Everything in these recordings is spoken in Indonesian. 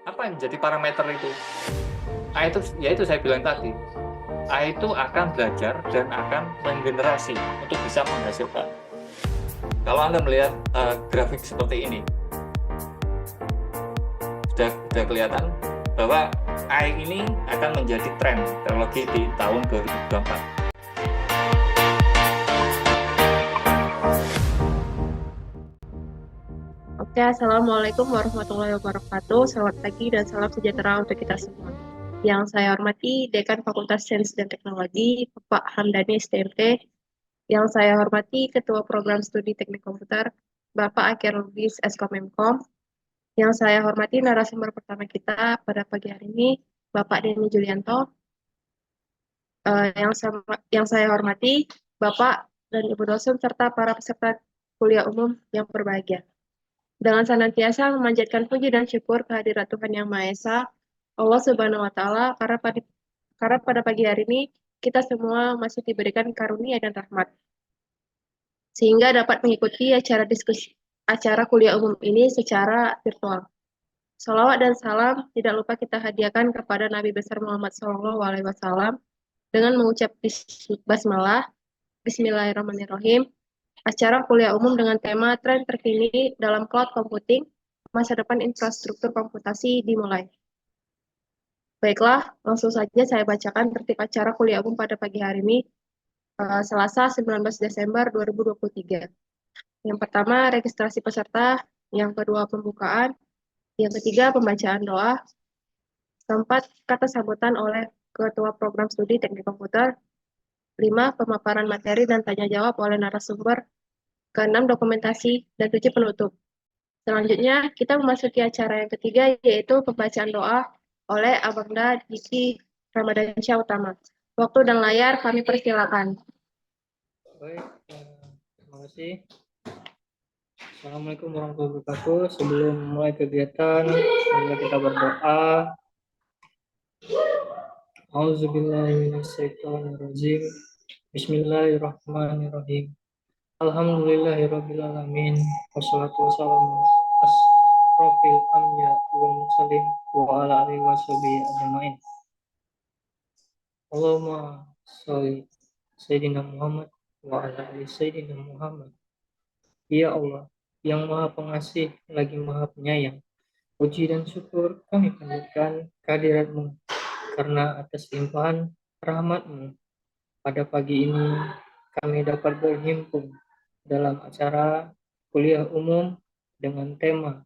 Apa yang menjadi parameter itu? A itu, ya itu saya bilang tadi, A itu akan belajar dan akan menggenerasi untuk bisa menghasilkan. Kalau Anda melihat grafik seperti ini, sudah kelihatan bahwa A ini akan menjadi tren teknologi di tahun 2024. Oke, Assalamualaikum warahmatullahi wabarakatuh. Selamat pagi dan salam sejahtera untuk kita semua. Yang saya hormati Dekan Fakultas Sains dan Teknologi, Bapak Hamdani STMT. Yang saya hormati Ketua Program Studi Teknik Komputer, Bapak Akhir Lubis Eskomemkom. Yang saya hormati narasumber pertama kita pada pagi hari ini, Bapak Denny Julianto. Yang saya hormati Bapak dan Ibu dosen serta para peserta kuliah umum yang berbahagia. Dengan senantiasa memanjatkan puji dan syukur kehadirat Tuhan Yang Maha Esa, Allah Subhanahu wa Ta'ala, karena pada pagi hari ini kita semua masih diberikan karunia dan rahmat, sehingga dapat mengikuti acara kuliah umum ini secara virtual. Salawat dan salam tidak lupa kita hadiahkan kepada Nabi besar Muhammad SAW dengan mengucap basmalah, Bismillahirrahmanirrahim. Acara kuliah umum dengan tema tren terkini dalam cloud computing, masa depan infrastruktur komputasi dimulai. Baiklah, langsung saja saya bacakan tertib acara kuliah umum pada pagi hari ini, Selasa 19 Desember 2023. Yang pertama, registrasi peserta. Yang kedua, pembukaan. Yang ketiga, pembacaan doa. Keempat, kata sambutan oleh Ketua Program Studi Teknik Komputer. Lima, pemaparan materi dan tanya jawab oleh narasumber. Keenam, dokumentasi. Dan tujuh, penutup. Selanjutnya, kita memasuki acara yang ketiga, yaitu pembacaan doa oleh Abangda Diki Ramadansyah Utama. Waktu dan layar kami persilakan. Baik, terima kasih. Assalamualaikum warahmatullahi wabarakatuh. Sebelum mulai kegiatan, mari kita berdoa. Auzubillahiminasyaitonirrajim. Bismillahirrahmanirrahim. Alhamdulillahirrabbilalamin. Wassalatu wassalamu asrofil anbiya wa mursalin wa ala alihi washabihi ajmain. Allahumma sholli Sayyidina Muhammad wa ala ali Sayyidina Muhammad. Ya Allah, yang Maha Pengasih lagi Maha Penyayang, puji dan syukur kami panjatkan kehadirat-Mu karena atas limpahan rahmat-Mu pada pagi ini kami dapat berhimpun dalam acara kuliah umum dengan tema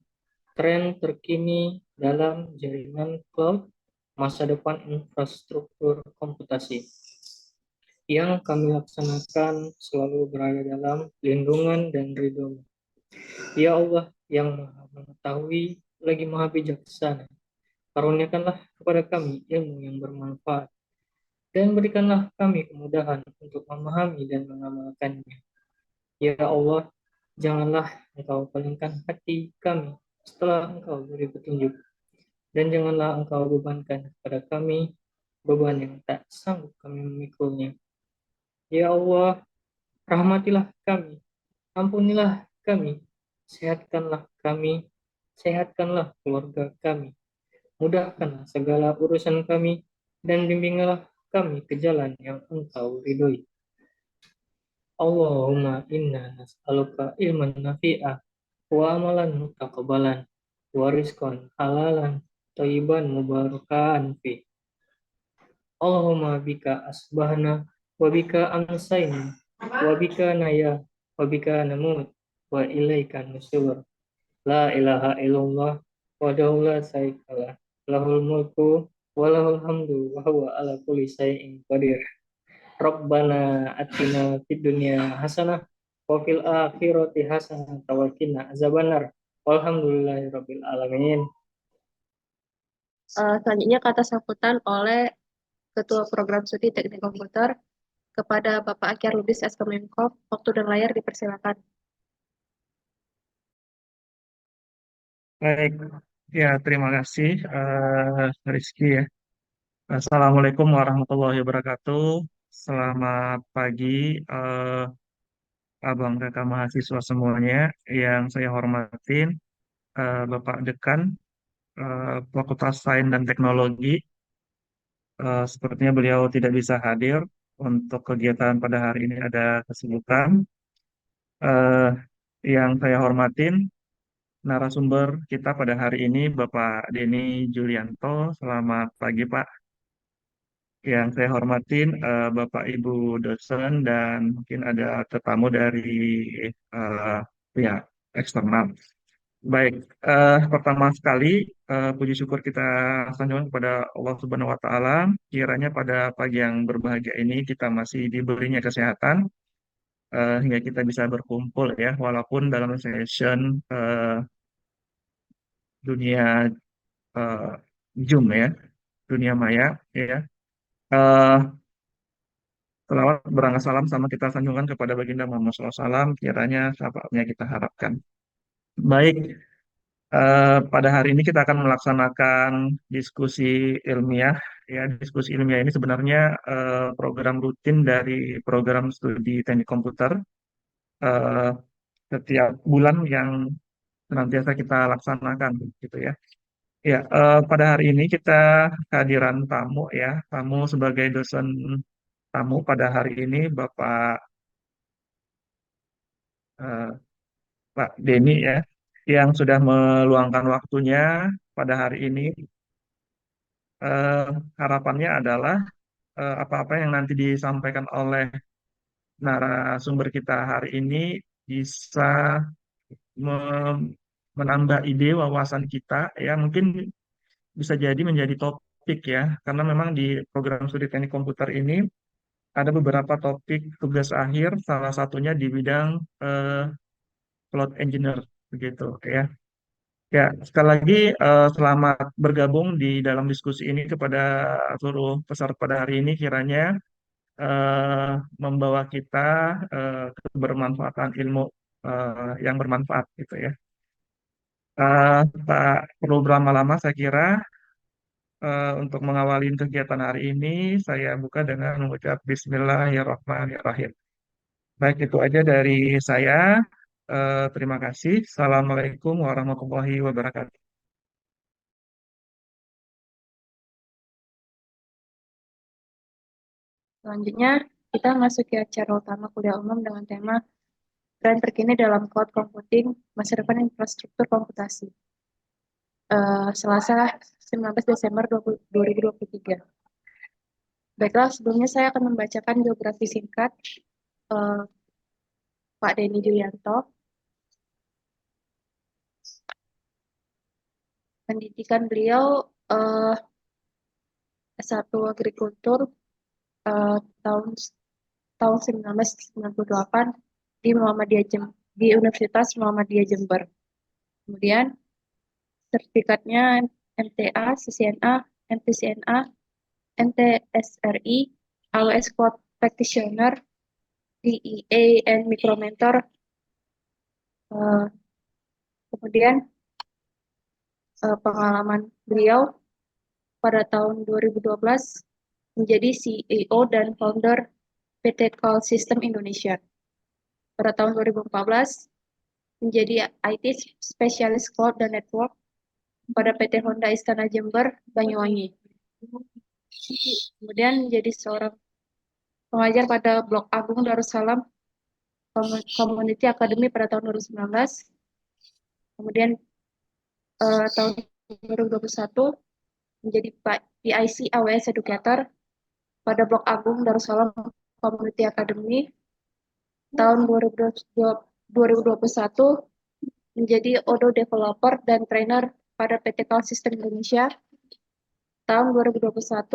tren terkini dalam jaringan cloud masa depan infrastruktur komputasi yang kami laksanakan selalu berada dalam lindungan dan ridho. Ya Allah yang Maha Mengetahui lagi Maha Bijaksana, karuniakanlah kepada kami ilmu yang bermanfaat dan berikanlah kami kemudahan untuk memahami dan mengamalkannya. Ya Allah, janganlah Engkau palingkan hati kami setelah Engkau beri petunjuk, dan janganlah Engkau bebankan kepada kami beban yang tak sanggup kami memikulnya. Ya Allah, rahmatilah kami, ampunilah kami, sehatkanlah kami, sehatkanlah keluarga kami, mudahkanlah segala urusan kami, dan bimbinglah kami ke jalan yang Engkau ridhoi. Allahumma inna nas'aluka ilman nafi'ah wa amalan mutaqabbalan wa rizqan halalan thayyiban mubarakan fi. Allahumma bika asbahna wa bika amsayna wa bika naya wa bika namut wa ilaika nusyur. La ilaha illallah wa la syarikalah lahul mulku wa lahul hamdu wa huwa ala kulli syai'in qadir. Rabbana atina fid dunya hasanah wa fil akhirati hasanah wa qina azabannar. Walhamdulillahirabbil alamin. Selanjutnya kata sambutan oleh Ketua Program Studi Teknik Komputer kepada Bapak Akhir Lubis Eskomemkom. Waktu dan layar dipersilakan. Baik, ya terima kasih Rizky ya. Assalamualaikum warahmatullahi wabarakatuh. Selamat pagi abang kakak mahasiswa semuanya yang saya hormatin, Bapak Dekan Fakultas Sains dan Teknologi. Sepertinya beliau tidak bisa hadir untuk kegiatan pada hari ini, ada kesibukan. Eh, yang saya hormatin narasumber kita pada hari ini, Bapak Denny Julianto. Selamat pagi, Pak. Yang saya hormatin Bapak Ibu dosen dan mungkin ada tetamu dari eh, pihak eksternal. Baik, pertama sekali puji syukur kita sanjungan kepada Allah Subhanahu wa Ta'ala. Kiranya pada pagi yang berbahagia ini kita masih diberinya kesehatan hingga kita bisa berkumpul ya, walaupun dalam session dunia eh, Zoom ya, dunia maya ya. Eh, Selawat berangkat salam sama kita sanjungkan kepada baginda Muhammad SAW, kiranya syafaatnya kita harapkan. Baik, pada hari ini kita akan melaksanakan diskusi ilmiah. Ya, diskusi ilmiah ini sebenarnya program rutin dari program studi teknik komputer eh, setiap bulan yang senantiasa kita laksanakan, gitu ya. Ya, pada hari ini kita kehadiran tamu ya, tamu sebagai dosen tamu pada hari ini Bapak eh, Pak Denny ya, yang sudah meluangkan waktunya pada hari ini. Eh, Harapannya adalah apa-apa yang nanti disampaikan oleh narasumber kita hari ini bisa menambah ide wawasan kita ya, mungkin bisa jadi menjadi topik ya, karena memang di program studi teknik komputer ini ada beberapa topik tugas akhir, salah satunya di bidang eh, cloud engineer begitu ya. Ya, sekali lagi selamat bergabung di dalam diskusi ini kepada seluruh peserta pada hari ini, kiranya eh, membawa kita kebermanfaatan ilmu yang bermanfaat gitu ya. Tak perlu berlama-lama, saya kira untuk mengawali kegiatan hari ini saya buka dengan mengucap Bismillahirrahmanirrahim. Baik, itu aja dari saya. Terima kasih. Assalamualaikum warahmatullahi wabarakatuh. Selanjutnya, kita memasuki acara utama kuliah umum dengan tema tren terkini dalam cloud computing, masa depan infrastruktur komputasi. Selasa 19 Desember 2023. Baiklah, sebelumnya saya akan membacakan biografi singkat eh, Pak Denny Julianto. Pendidikan beliau S1 Agrikultur eh, tahun tahun 1998 di di Universitas Muhammadiyah Jember. Kemudian sertifikatnya MTA, CCNA, MTCNA, MTSRI, AWS Cloud Practitioner, DEA, and Micromentor. Kemudian pengalaman beliau pada tahun 2012 menjadi CEO dan founder PT Call System Indonesia. Pada tahun 2014 menjadi IT Specialist Cloud dan Network pada PT Honda Istana Jember, Banyuwangi. Kemudian menjadi seorang pengajar pada Blok Agung Darussalam Community Academy pada tahun 2019. Kemudian tahun 2021 menjadi PIC AWS Educator pada Blok Agung Darussalam Community Academy. Tahun 2021 menjadi Odoo Developer dan Trainer pada PT Call System Indonesia. Tahun 2021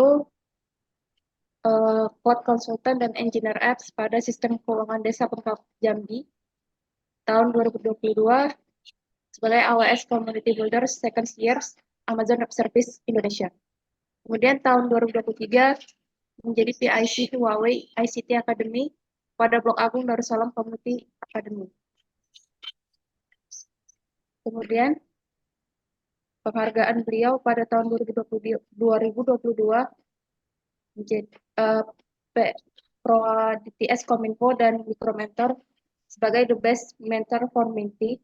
Cloud Consultant dan Engineer Apps pada Sistem Keuangan Desa Pemkab Jambi. Tahun 2022 sebagai AWS Community Builder Second Year Amazon Web Service Indonesia. Kemudian tahun 2023 menjadi PIC Huawei ICT Academy pada Blok Agung Darussalam Community Academy. Kemudian penghargaan beliau pada tahun 2022 menjadi Pro DTS Kominfo dan Micromentor sebagai The Best Mentor for Menti.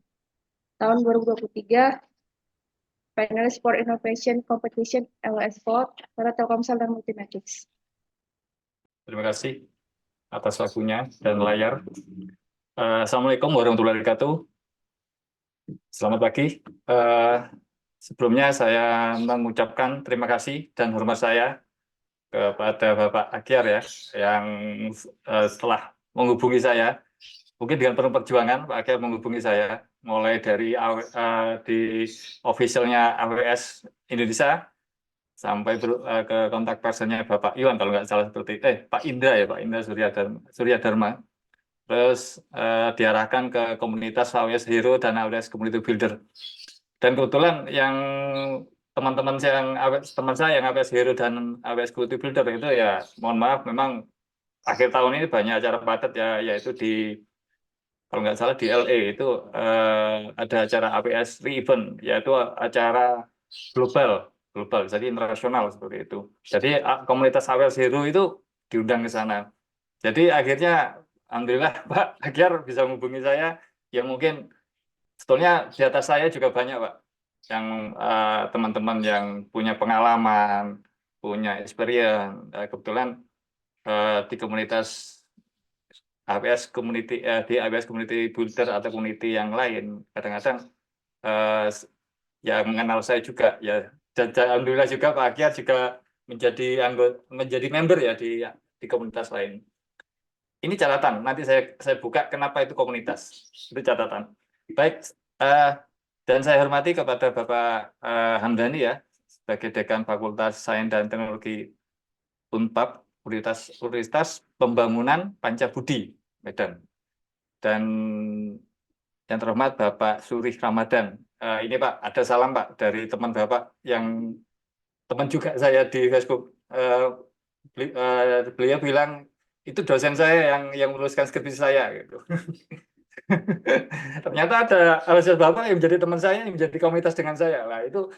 Tahun 2023 Finalist for Innovation Competition LS Sport, para Telkomsel dan Multimetrics. Terima kasih atas waktunya dan layar. Assalamualaikum warahmatullahi wabarakatuh. Selamat pagi. Sebelumnya saya mengucapkan terima kasih dan hormat saya kepada Bapak Agyar ya, yang setelah menghubungi saya, mungkin dengan penuh perjuangan Pak Agyar menghubungi saya, mulai dari di officialnya AWS Indonesia sampai ke kontak personnya Bapak Iwan kalau nggak salah seperti Pak Indra ya, Pak Indra Suryadharma. Terus diarahkan ke komunitas AWS Hero dan AWS Community Builder. Dan kebetulan yang teman-teman saya yang AWS Hero dan AWS Community Builder itu ya, mohon maaf, memang akhir tahun ini banyak acara padat ya, yaitu kalau nggak salah di LA itu ada acara AWS Re-Event, yaitu acara global, jadi internasional seperti itu. Jadi komunitas AWS Hero itu diundang ke sana. Jadi akhirnya alhamdulillah Pak Agyar bisa menghubungi saya, yang mungkin sebetulnya di atas saya juga banyak Pak, yang teman-teman yang punya pengalaman, punya experience. Kebetulan di komunitas AWS Community, di AWS Community Builder atau community yang lain, kadang-kadang ya mengenal saya juga ya. Dan alhamdulillah juga Pak Agyar juga menjadi member ya di komunitas lain. Ini catatan, nanti saya buka kenapa itu komunitas. Itu catatan. Baik, dan saya hormati kepada Bapak Hamdani ya, sebagai Dekan Fakultas Sains dan Teknologi Unpad, Universitas Pembangunan Pancabudi, Medan. Dan yang terhormat Bapak Surih Ramadan. Ini Pak, ada salam Pak dari teman Bapak yang teman juga saya di Facebook. Beliau bilang, itu dosen saya yang menuliskan skripsi saya gitu. Ternyata ada alasan Bapak yang menjadi teman saya, yang menjadi komunitas dengan saya. Lah itu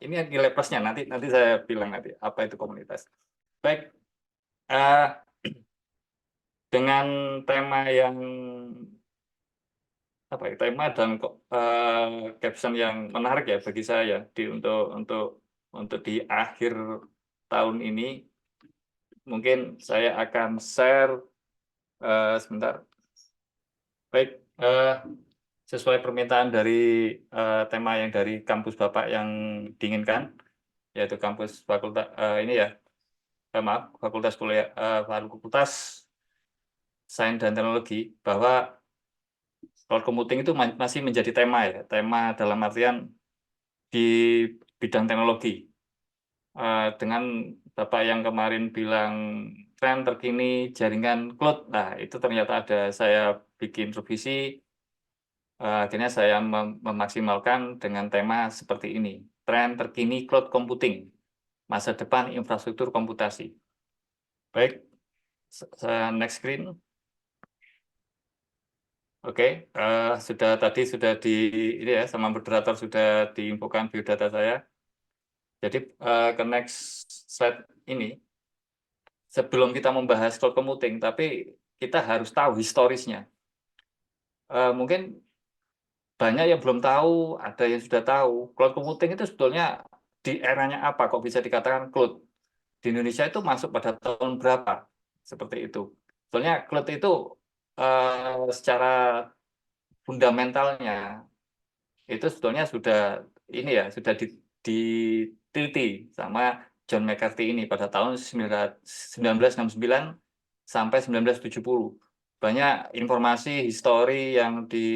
ini nilai plusnya, nanti saya bilang nanti apa itu komunitas. Baik, dengan tema yang tema dan caption yang menarik ya bagi saya untuk di akhir tahun ini. Mungkin saya akan share sebentar. Baik, sesuai permintaan dari tema yang dari kampus Bapak yang diinginkan, yaitu kampus fakultas Fakultas Sains dan Teknologi, bahwa cloud computing itu masih menjadi tema ya, tema dalam artian di bidang teknologi. Dengan Bapak yang kemarin bilang tren terkini jaringan cloud, nah itu ternyata saya bikin revisi, akhirnya saya memaksimalkan dengan tema seperti ini, tren terkini cloud computing, masa depan infrastruktur komputasi. Baik, next screen. Oke, sudah ini ya, sama moderator sudah diinfokan biodata saya. Jadi ke next slide ini, sebelum kita membahas cloud computing, tapi kita harus tahu historisnya. Mungkin banyak yang belum tahu, ada yang sudah tahu. Cloud computing itu sebetulnya di eranya apa kok bisa dikatakan cloud? Di Indonesia itu masuk pada tahun berapa? Seperti itu. Sebetulnya cloud itu secara fundamentalnya itu sebetulnya sudah diteliti sama John McCarthy ini pada tahun 1969 sampai 1970. Banyak informasi histori yang di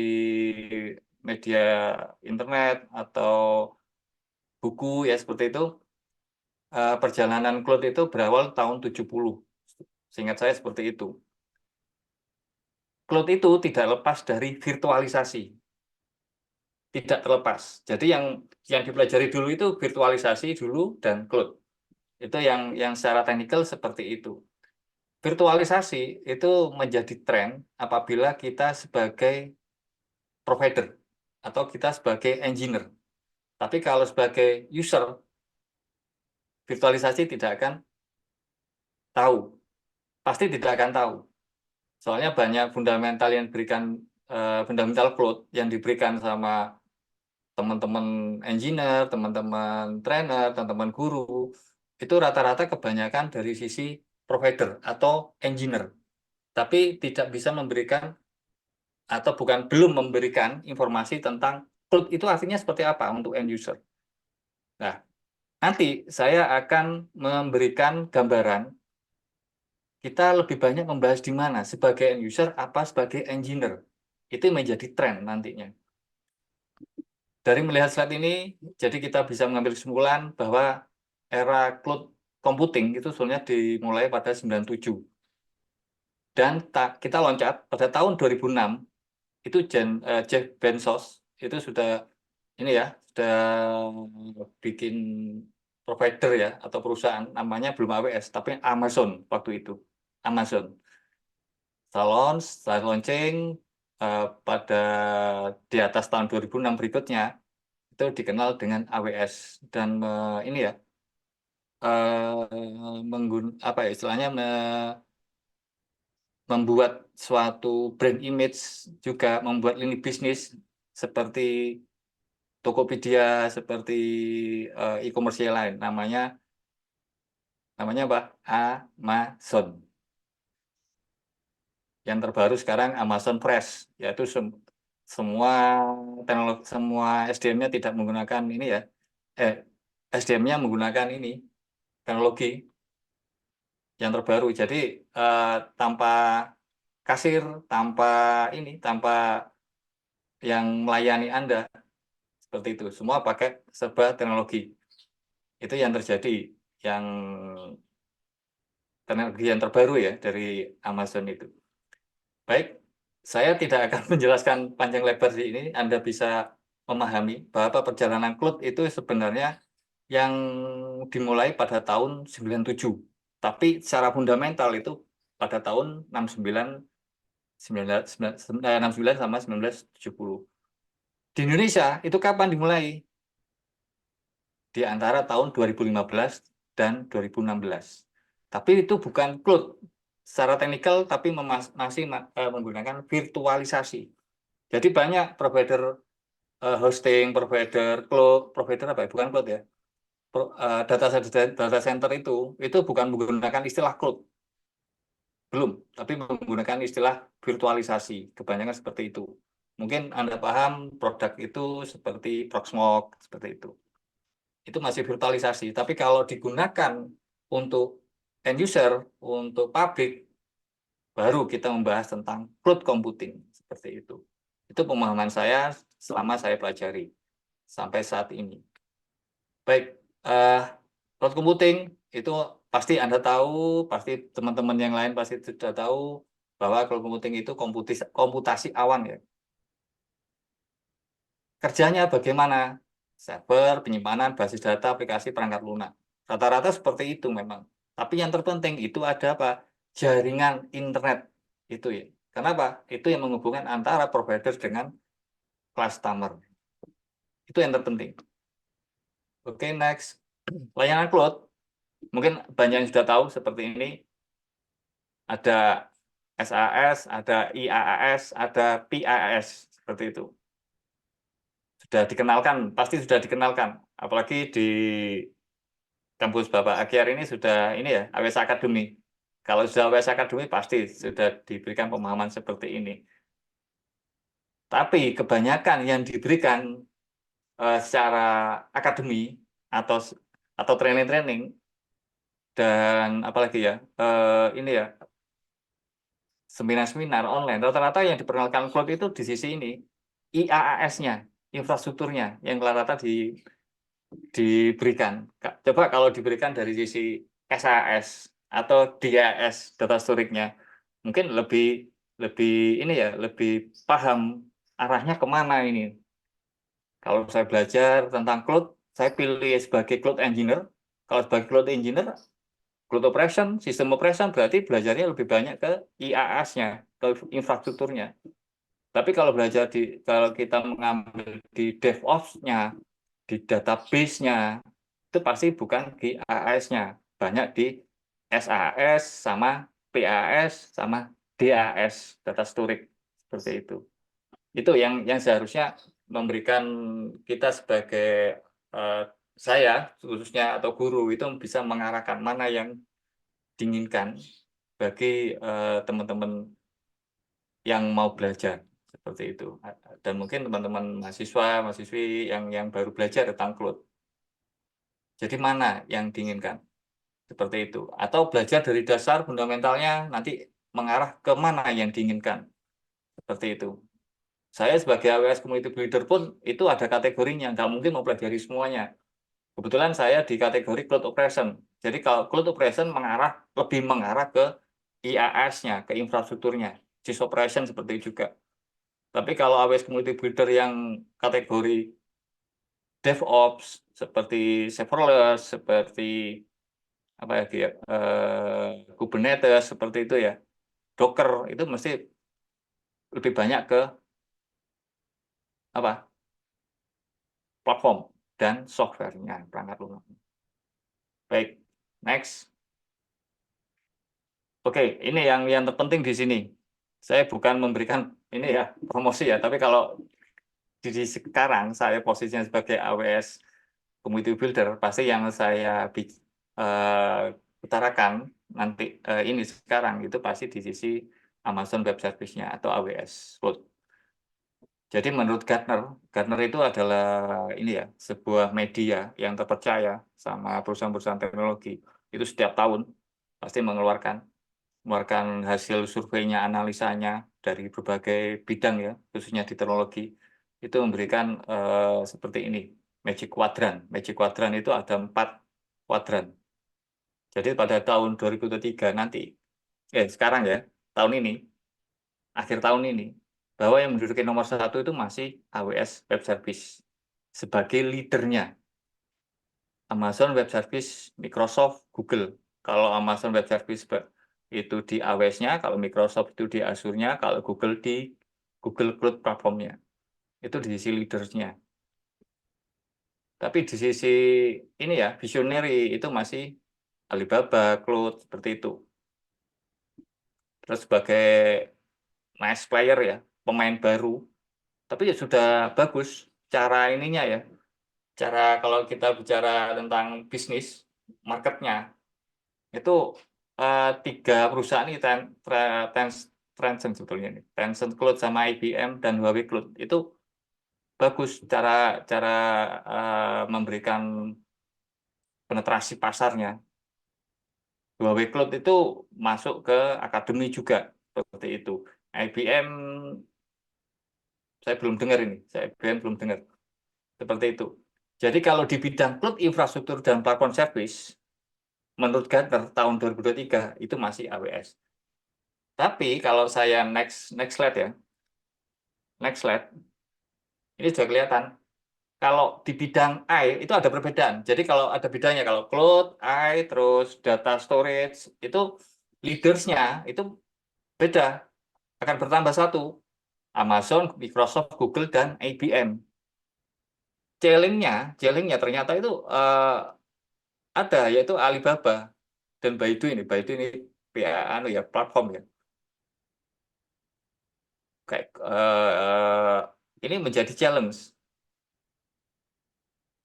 media internet atau buku ya seperti itu. Perjalanan cloud itu berawal tahun 70. Seingat saya seperti itu. Cloud itu tidak lepas dari virtualisasi. Tidak terlepas. Jadi yang dipelajari dulu itu virtualisasi dulu dan cloud. Itu yang secara teknikal seperti itu. Virtualisasi itu menjadi tren apabila kita sebagai provider atau kita sebagai engineer. Tapi kalau sebagai user, virtualisasi tidak akan tahu. Pasti tidak akan tahu. Soalnya banyak fundamental yang diberikan, fundamental cloud yang diberikan sama teman-teman engineer, teman-teman trainer, teman-teman guru, itu rata-rata kebanyakan dari sisi provider atau engineer, tapi tidak bisa memberikan atau belum memberikan informasi tentang cloud itu artinya seperti apa untuk end user. Nah, nanti saya akan memberikan gambaran kita lebih banyak membahas di mana sebagai end user apa sebagai engineer. Itu menjadi tren nantinya. Dari melihat slide ini, jadi kita bisa mengambil kesimpulan bahwa era cloud computing itu sebenarnya dimulai pada 97. Dan kita loncat pada tahun 2006, itu Jeff Bezos itu sudah ini ya, sudah bikin provider ya atau perusahaan namanya belum AWS tapi Amazon waktu itu. Amazon. Setelah launching pada di atas tahun 2006 berikutnya itu dikenal dengan AWS dan ini ya apa ya istilahnya membuat suatu brand image juga membuat lini bisnis seperti Tokopedia seperti e-commerce yang lain namanya apa? Amazon. Yang terbaru sekarang Amazon Fresh yaitu semua teknologi semua SDM-nya tidak menggunakan ini ya SDM-nya menggunakan ini teknologi yang terbaru jadi tanpa kasir tanpa yang melayani Anda seperti itu semua pakai serba teknologi itu yang terjadi yang teknologi yang terbaru ya dari Amazon itu. Baik, saya tidak akan menjelaskan panjang lebar di ini. Anda bisa memahami bahwa perjalanan cloud itu sebenarnya yang dimulai pada tahun 97. Tapi secara fundamental itu pada tahun 69 sama 1970. Di Indonesia itu kapan dimulai? Di antara tahun 2015 dan 2016. Tapi itu bukan cloud secara teknikal, tapi masih menggunakan virtualisasi. Jadi banyak provider hosting, provider cloud, provider apa ya? Bukan cloud ya. Data center itu bukan menggunakan istilah cloud. Belum, tapi menggunakan istilah virtualisasi. Kebanyakan seperti itu. Mungkin Anda paham produk itu seperti Proxmox, seperti itu. Itu masih virtualisasi. Tapi kalau digunakan untuk end user, untuk pabrik, baru kita membahas tentang cloud computing. Seperti itu. Itu pemahaman saya selama saya pelajari sampai saat ini. Baik, cloud computing itu pasti Anda tahu, pasti teman-teman yang lain pasti sudah tahu bahwa cloud computing itu komputasi awan ya. Kerjanya bagaimana? Server, penyimpanan, basis data, aplikasi, perangkat lunak. Rata-rata seperti itu memang. Tapi yang terpenting itu ada apa? Jaringan internet itu ya. Kenapa? Itu yang menghubungkan antara provider dengan customer. Itu yang terpenting. Oke, next. Layanan cloud. Mungkin banyak yang sudah tahu seperti ini. Ada SAS, ada IaaS, ada PaaS. Seperti itu. Sudah dikenalkan, pasti sudah dikenalkan. Apalagi di kampus Bapak Akyar ini sudah ini ya, AWS Academy. Kalau sudah AWS Academy pasti sudah diberikan pemahaman seperti ini. Tapi kebanyakan yang diberikan secara akademi atau training-training dan apalagi ya ini ya seminar-seminar online rata-rata yang diperkenalkan cloud itu di sisi ini IaaS-nya, infrastrukturnya yang rata-rata diberikan. Coba kalau diberikan dari sisi SAS atau DAS data storage-nya, mungkin lebih ini ya, lebih paham arahnya kemana ini. Kalau saya belajar tentang cloud, saya pilih sebagai cloud engineer. Kalau sebagai cloud engineer, cloud operation, sistem operation berarti belajarnya lebih banyak ke IaaS-nya, ke infrastrukturnya. Tapi kalau kalau kita mengambil di DevOps-nya, di database-nya, itu pasti bukan di IaaS-nya. Banyak di SAS sama PaaS sama DAS, data storage seperti itu. Itu yang seharusnya memberikan kita sebagai saya khususnya atau guru itu bisa mengarahkan mana yang diinginkan bagi teman-teman yang mau belajar seperti itu. Dan mungkin teman-teman mahasiswa, mahasiswi yang baru belajar tentang cloud. Jadi mana yang diinginkan? Seperti itu. Atau belajar dari dasar fundamentalnya nanti mengarah ke mana yang diinginkan. Seperti itu. Saya sebagai AWS Community Builder pun itu ada kategorinya, nggak mungkin mau pelajari semuanya. Kebetulan saya di kategori Cloud Operation. Jadi kalau Cloud Operation lebih mengarah ke IaaS-nya, ke infrastrukturnya. Sys Operation seperti itu juga. Tapi kalau AWS Community Builder yang kategori DevOps, seperti serverless, seperti apa ya, Kubernetes, seperti itu ya, Docker, itu mesti lebih banyak ke apa? Platform dan software-nya, perangkat lunak. Baik, next. Oke, ini yang terpenting di sini. Saya bukan memberikan ini ya promosi ya, tapi kalau di sekarang saya posisinya sebagai AWS Community Builder, pasti yang saya utarakan nanti ini sekarang itu pasti di sisi Amazon Web Service-nya atau AWS Cloud. Jadi menurut Gartner itu adalah ini ya sebuah media yang terpercaya sama perusahaan-perusahaan teknologi. Itu setiap tahun pasti mengeluarkan hasil surveinya, analisanya dari berbagai bidang ya, khususnya di teknologi, itu memberikan seperti ini, Magic Quadrant. Magic Quadrant itu ada 4 kuadran. Jadi pada tahun 2023 nanti, sekarang ya, akhir tahun ini, bahwa yang menduduki nomor 1 itu masih AWS Web Service sebagai leadernya. Amazon Web Service, Microsoft, Google. Kalau Amazon Web Service itu di AWS-nya, kalau Microsoft itu di Azure-nya, kalau Google di Google Cloud Platform-nya. Itu di sisi leaders-nya. Tapi di sisi ini ya, visionary itu masih Alibaba, Cloud, seperti itu. Terus sebagai nice player ya, pemain baru, tapi ya sudah bagus cara ininya ya. Cara kalau kita bicara tentang bisnis, marketnya, itu 3 perusahaan ini Tencent sebetulnya ini. Tencent Cloud sama IBM dan Huawei Cloud itu bagus cara memberikan penetrasi pasarnya. Huawei Cloud itu masuk ke akademi juga seperti itu. IBM saya belum dengar ini, seperti itu. Jadi kalau di bidang cloud infrastruktur dan platform service, menurut Gartner tahun 2023 itu masih AWS. Tapi kalau saya next slide ya, ini sudah kelihatan. Kalau di bidang I itu ada perbedaan. Jadi kalau ada bedanya, kalau cloud, I, terus data storage, itu leaders-nya itu beda. Akan bertambah 1. Amazon, Microsoft, Google, dan IBM. Challenge-nya ternyata itu ada, yaitu Alibaba dan Baidu ini. Baidu ini ya platform ya. Kayak ini menjadi challenge.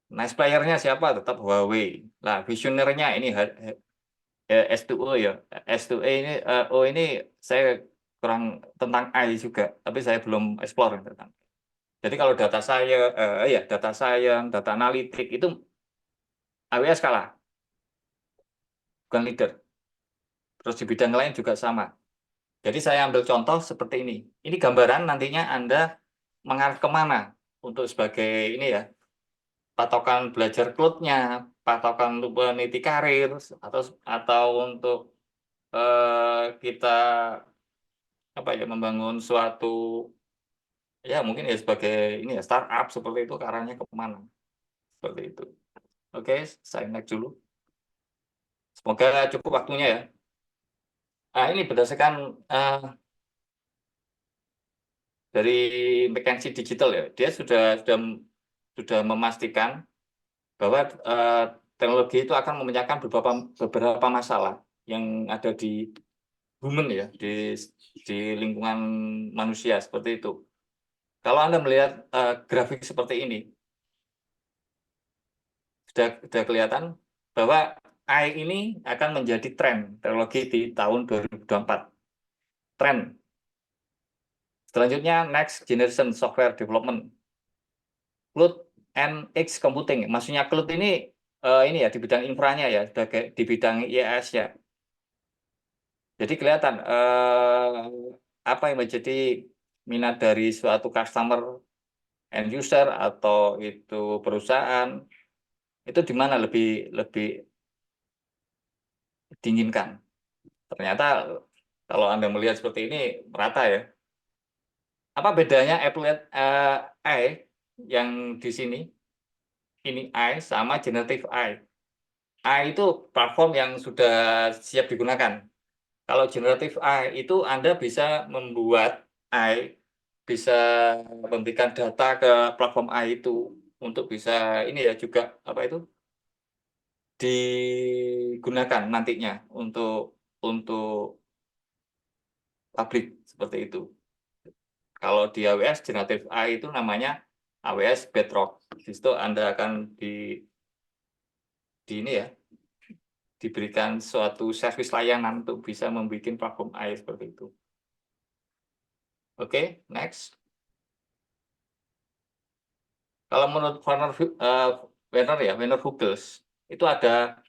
Nice player-nya siapa? Tetap Huawei. Nah, visionernya ini S2O ya. S2A ini ini saya kurang tentang AI juga, tapi saya belum explore tentang. Jadi kalau data science, data analitik itu AWS kalah, bukan leader. Terus di bidang lain juga sama. Jadi saya ambil contoh seperti ini. Ini gambaran nantinya Anda mengarah kemana untuk sebagai ini ya, patokan belajar cloud-nya, patokan untuk meniti karir, atau untuk kita membangun suatu ya mungkin ya sebagai ini ya startup seperti itu, ke arahnya kemana seperti itu. Oke, saya next dulu. Semoga cukup waktunya ya. Nah, ini berdasarkan dari McKinsey Digital ya, dia sudah memastikan bahwa teknologi itu akan memecahkan beberapa masalah yang ada di human ya, di lingkungan manusia seperti itu. Kalau Anda melihat grafik seperti ini, sudah kelihatan bahwa AI ini akan menjadi tren teknologi di tahun 2024. Tren. Selanjutnya, next generation software development. Cloud and Edge computing. Maksudnya cloud ini ya di bidang infranya ya, sebagai di bidang IaaS ya. Jadi kelihatan apa yang menjadi minat dari suatu customer, end user atau itu perusahaan itu di mana lebih diinginkan. Ternyata kalau Anda melihat seperti ini merata ya. Apa bedanya Applet AI yang di sini? Ini AI sama generative AI. AI itu platform yang sudah siap digunakan. Kalau generative AI itu Anda bisa membuat AI, bisa memberikan data ke platform AI itu untuk bisa ini ya juga apa itu digunakan nantinya untuk publik seperti itu. Kalau di AWS generative AI itu namanya AWS Bedrock. Di situ Anda akan di ini ya diberikan suatu servis layanan untuk bisa membuat platform AI seperti itu. Oke, next. Kalau menurut Werner Hughes itu ada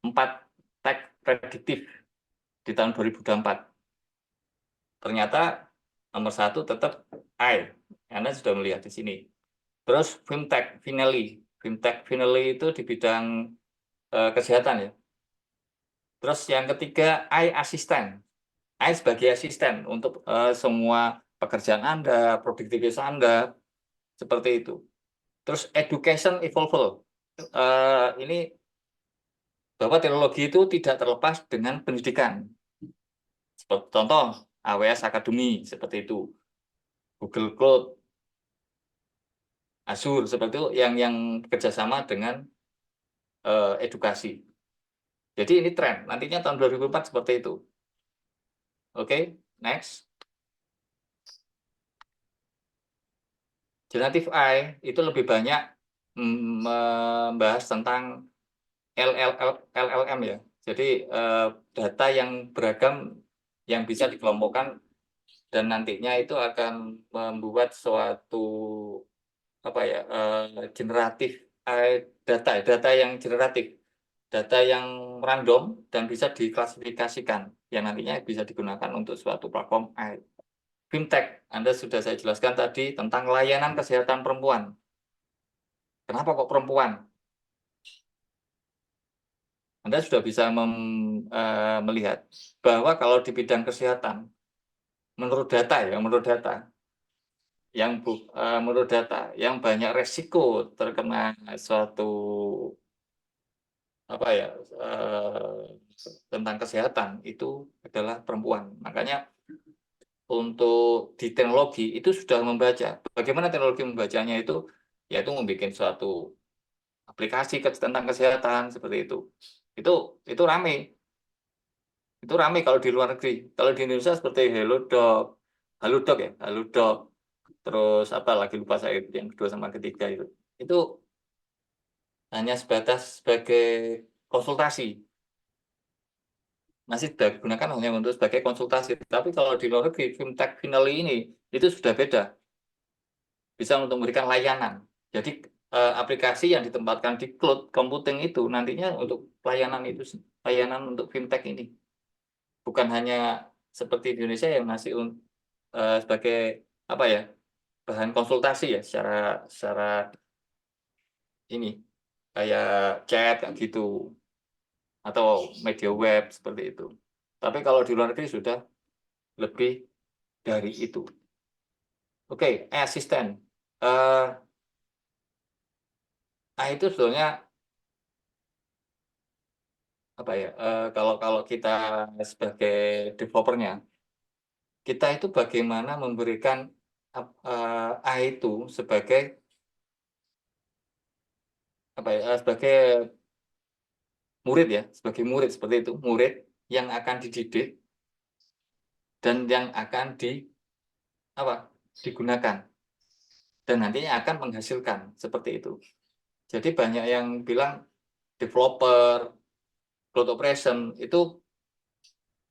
4 tag prediktif di tahun 2024. Ternyata nomor 1 tetap AI. Anda sudah melihat di sini. Terus fintech finally itu di bidang kesehatan ya. Terus yang ketiga AI assistant. AI sebagai asisten untuk semua pekerjaan Anda, produktivitas Anda seperti itu. Terus education evolve. Ini bahwa teknologi itu tidak terlepas dengan pendidikan. Seperti contoh AWS Academy seperti itu, Google Cloud, Azure seperti itu yang bekerjasama dengan edukasi. Jadi ini tren. Nantinya tahun 2004 seperti itu. Oke, next. Generative AI itu lebih banyak membahas tentang LLM ya. Jadi data yang beragam yang bisa dikelompokkan dan nantinya itu akan membuat suatu apa ya generatif data yang generatif, data yang random dan bisa diklasifikasikan yang nantinya bisa digunakan untuk suatu platform AI. Fintech, Anda sudah saya jelaskan tadi tentang layanan kesehatan perempuan. Kenapa kok perempuan? Anda sudah bisa melihat bahwa kalau di bidang kesehatan, menurut data yang banyak resiko terkena suatu apa ya tentang kesehatan itu adalah perempuan. Makanya untuk di teknologi itu sudah membaca. Bagaimana teknologi membacanya itu? Yaitu membuat suatu aplikasi tentang kesehatan seperti itu. Itu ramai. Itu ramai kalau di luar negeri. Kalau di Indonesia seperti Halodoc ya, Halodoc. Terus apa lagi lupa saya yang kedua sama ketiga itu. Itu hanya sebatas sebagai konsultasi. Masih digunakan hanya untuk sebagai konsultasi. Tapi kalau di luar negeri, fintech finally ini itu sudah beda. Bisa untuk memberikan layanan. Jadi aplikasi yang ditempatkan di cloud computing itu nantinya untuk layanan untuk fintech ini. Bukan hanya seperti di Indonesia yang masih sebagai apa ya bahan konsultasi ya secara ini kayak chat kayak gitu atau media web seperti itu. Tapi kalau di luar negeri sudah lebih dari itu. Oke, asisten. Itu sebetulnya apa ya? Kalau kita sebagai developernya, kita itu bagaimana memberikan AI itu sebagai apa ya? Sebagai murid ya, sebagai murid seperti itu, murid yang akan dididik dan yang akan digunakan. dan nantinya akan menghasilkan seperti itu. Jadi banyak yang bilang developer, cloud operation itu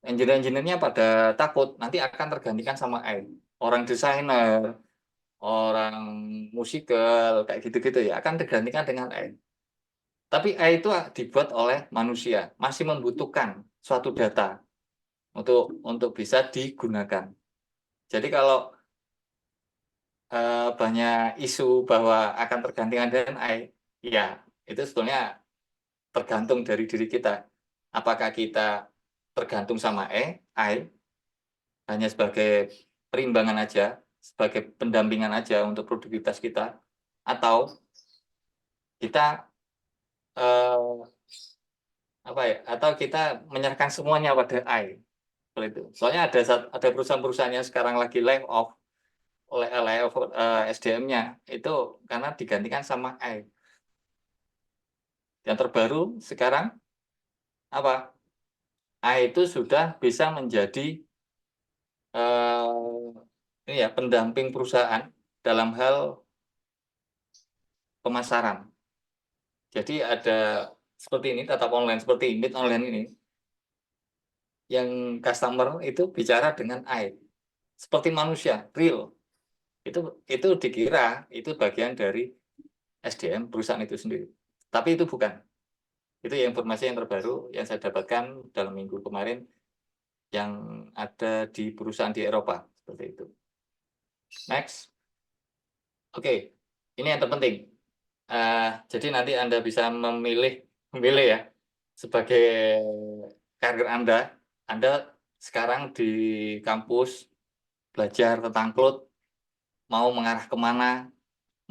engineer-engineernya pada takut nanti akan tergantikan sama AI. Orang desainer, orang musikal, kayak gitu-gitu ya, akan tergantikan dengan AI. Tapi AI itu dibuat oleh manusia, masih membutuhkan suatu data untuk bisa digunakan. Jadi kalau banyak isu bahwa akan tergantikan dengan AI, ya itu sebetulnya tergantung dari diri kita. Apakah kita tergantung sama AI hanya sebagai perimbangan aja, sebagai pendampingan aja untuk produktivitas kita, atau kita eh, apa ya? Atau kita menyerahkan semuanya pada AI. Seperti itu. Soalnya ada perusahaan-perusahaan yang sekarang lagi layoff SDM-nya itu karena digantikan sama AI. Yang terbaru sekarang apa? AI itu sudah bisa menjadi ini ya pendamping perusahaan dalam hal pemasaran. Jadi ada seperti ini, tatap online seperti Meet online ini, yang customer itu bicara dengan AI, seperti manusia, real. Itu dikira itu bagian dari SDM perusahaan itu sendiri. Tapi itu bukan. Itu ya informasi yang terbaru yang saya dapatkan dalam minggu kemarin yang ada di perusahaan di Eropa seperti itu. Next. Oke, ini yang terpenting. Jadi nanti Anda bisa memilih ya sebagai karir Anda sekarang di kampus belajar tentang cloud, mau mengarah kemana,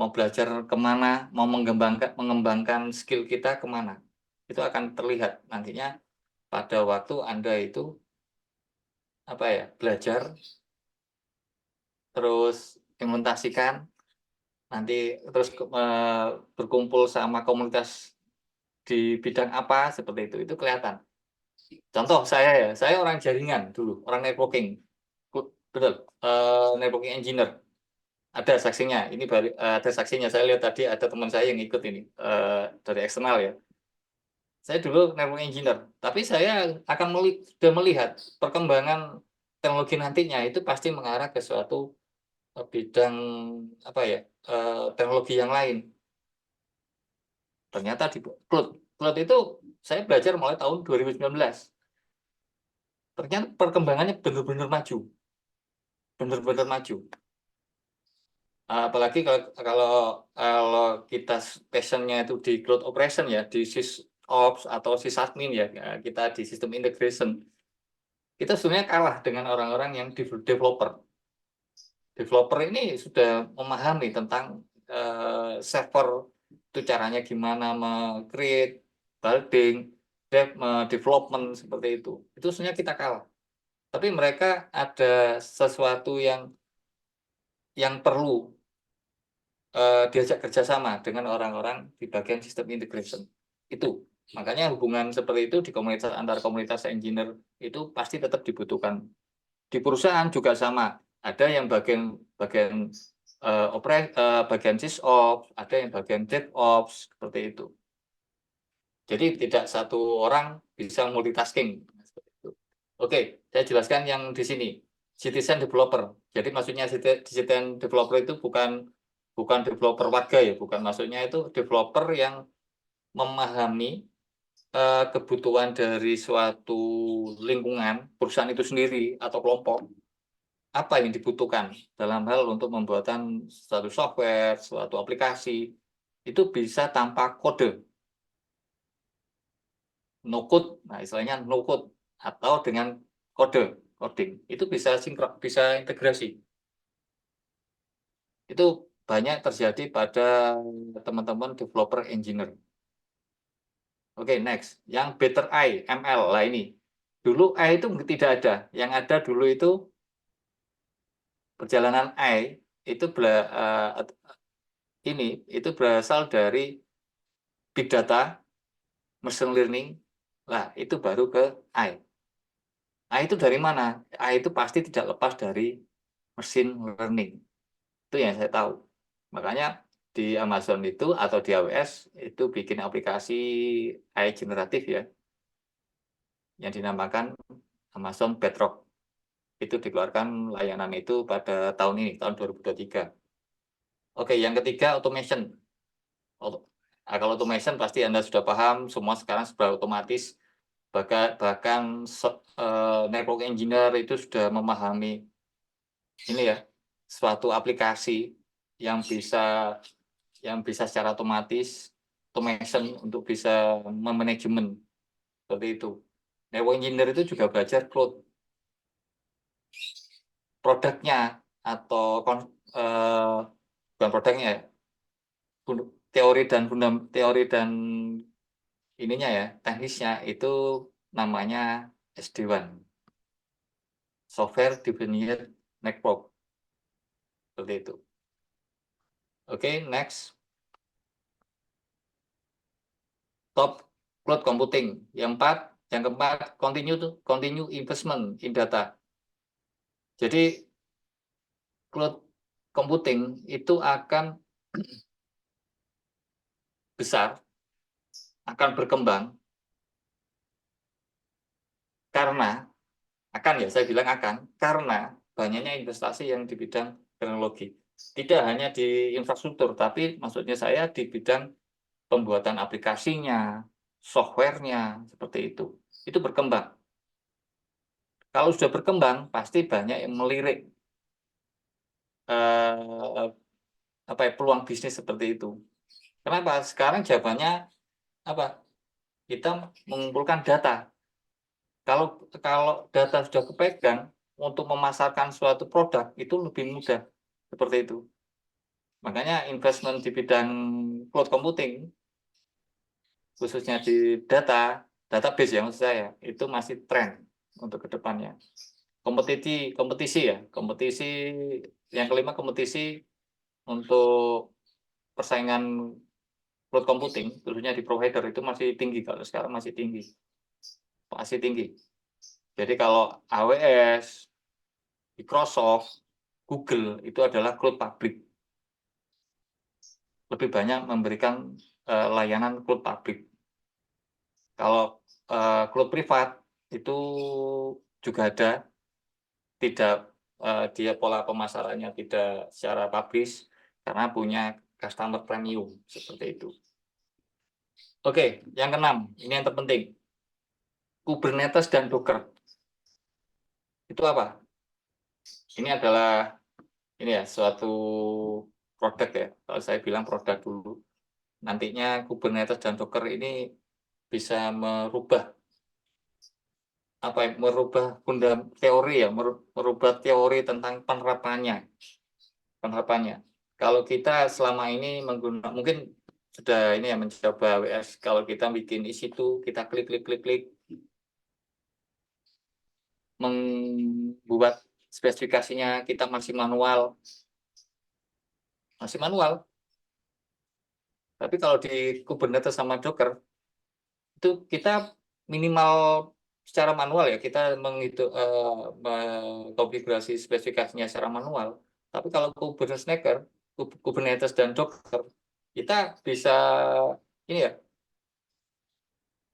mau belajar kemana, mau mengembangkan skill kita kemana. Itu akan terlihat nantinya pada waktu Anda itu apa ya belajar, terus implementasikan, nanti terus berkumpul sama komunitas di bidang apa seperti itu kelihatan. Contoh saya orang jaringan dulu, orang networking, betul, networking engineer. Ada saksinya, ini ada saksinya. Saya lihat tadi ada teman saya yang ikut ini dari eksternal ya. Saya dulu network engineer, tapi saya akan sudah melihat perkembangan teknologi nantinya itu pasti mengarah ke suatu bidang apa ya teknologi yang lain. Ternyata di cloud itu saya belajar mulai tahun 2019. Ternyata perkembangannya benar-benar maju, benar-benar maju. Apalagi kalau kita passionnya itu di cloud operation ya, di sysops atau sysadmin ya, kita di sistem integration, kita sebenarnya kalah dengan orang-orang yang developer. Developer ini sudah memahami tentang server itu caranya gimana create, building, development seperti itu. Itu sebenarnya kita kalah. Tapi mereka ada sesuatu yang perlu diajak kerjasama dengan orang-orang di bagian sistem integration. Itu makanya hubungan seperti itu di komunitas antar komunitas engineer itu pasti tetap dibutuhkan. Di perusahaan juga sama. Ada yang bagian bagian sysops, ada yang bagian DevOps seperti itu. Jadi tidak satu orang bisa multitasking. Oke, saya jelaskan yang di sini. Citizen developer. Jadi maksudnya citizen developer itu bukan developer warga ya, bukan, maksudnya itu developer yang memahami kebutuhan dari suatu lingkungan, perusahaan itu sendiri atau kelompok, apa yang dibutuhkan dalam hal untuk pembuatan suatu software, suatu aplikasi, itu bisa tanpa kode, no code, nah istilahnya no code, atau dengan coding, itu bisa bisa integrasi. Itu banyak terjadi pada teman-teman developer engineer. Oke, next. Yang better AI, ML lah ini. Dulu AI itu tidak ada. Yang ada dulu itu perjalanan AI itu itu berasal dari big data, machine learning. Lah, itu baru ke AI. AI itu dari mana? AI itu pasti tidak lepas dari machine learning. Itu yang saya tahu. Makanya di Amazon itu atau di AWS itu bikin aplikasi AI generatif ya, yang dinamakan Amazon Bedrock. Itu dikeluarkan layanan itu pada tahun ini, tahun 2023. Oke, yang ketiga automation. Kalau automation pasti Anda sudah paham, semua sekarang sudah otomatis. Bahkan network engineer itu sudah memahami ini ya, suatu aplikasi yang bisa secara otomatis automation untuk bisa memanajemen seperti itu. Network engineer itu juga belajar cloud produknya atau bukan produknya ya, teori dan ininya ya, teknisnya itu namanya SD-WAN, Software Defined Network, seperti itu. Oke, next. Top cloud computing. Yang keempat, continue investment in data. Jadi cloud computing itu akan besar, akan berkembang karena saya bilang akan, karena banyaknya investasi yang di bidang teknologi. Tidak hanya di infrastruktur, tapi maksudnya saya di bidang pembuatan aplikasinya, softwarenya, seperti itu. Itu berkembang. Kalau sudah berkembang, pasti banyak yang melirik peluang bisnis seperti itu. Kenapa? Sekarang jawabannya apa? Kita mengumpulkan data. Kalau data sudah kepegang, untuk memasarkan suatu produk itu lebih mudah, seperti itu. Makanya investment di bidang cloud computing, khususnya di database ya maksud saya, itu masih tren untuk kedepannya. Kompetisi yang kelima, kompetisi untuk persaingan cloud computing, khususnya di provider itu masih tinggi. Kalau sekarang masih tinggi. Jadi kalau AWS, Microsoft, Google itu adalah cloud public. Lebih banyak memberikan layanan cloud public. Kalau cloud privat itu juga ada, tidak dia pola pemasarannya tidak secara publish karena punya customer premium seperti itu. Oke, yang keenam, ini yang terpenting. Kubernetes dan Docker. Itu apa? Ini adalah suatu produk ya. Kalau saya bilang produk dulu. Nantinya Kubernetes dan Docker ini bisa merubah teori tentang penerapannya. Kalau kita selama ini mungkin sudah mencoba AWS, kalau kita bikin EC2, kita klik membuat spesifikasinya, kita masih manual. Tapi kalau di Kubernetes sama Docker itu kita minimal secara manual ya, kita mengkonfigurasi spesifikasinya secara manual. Tapi kalau Kubernetes dan Docker, kita bisa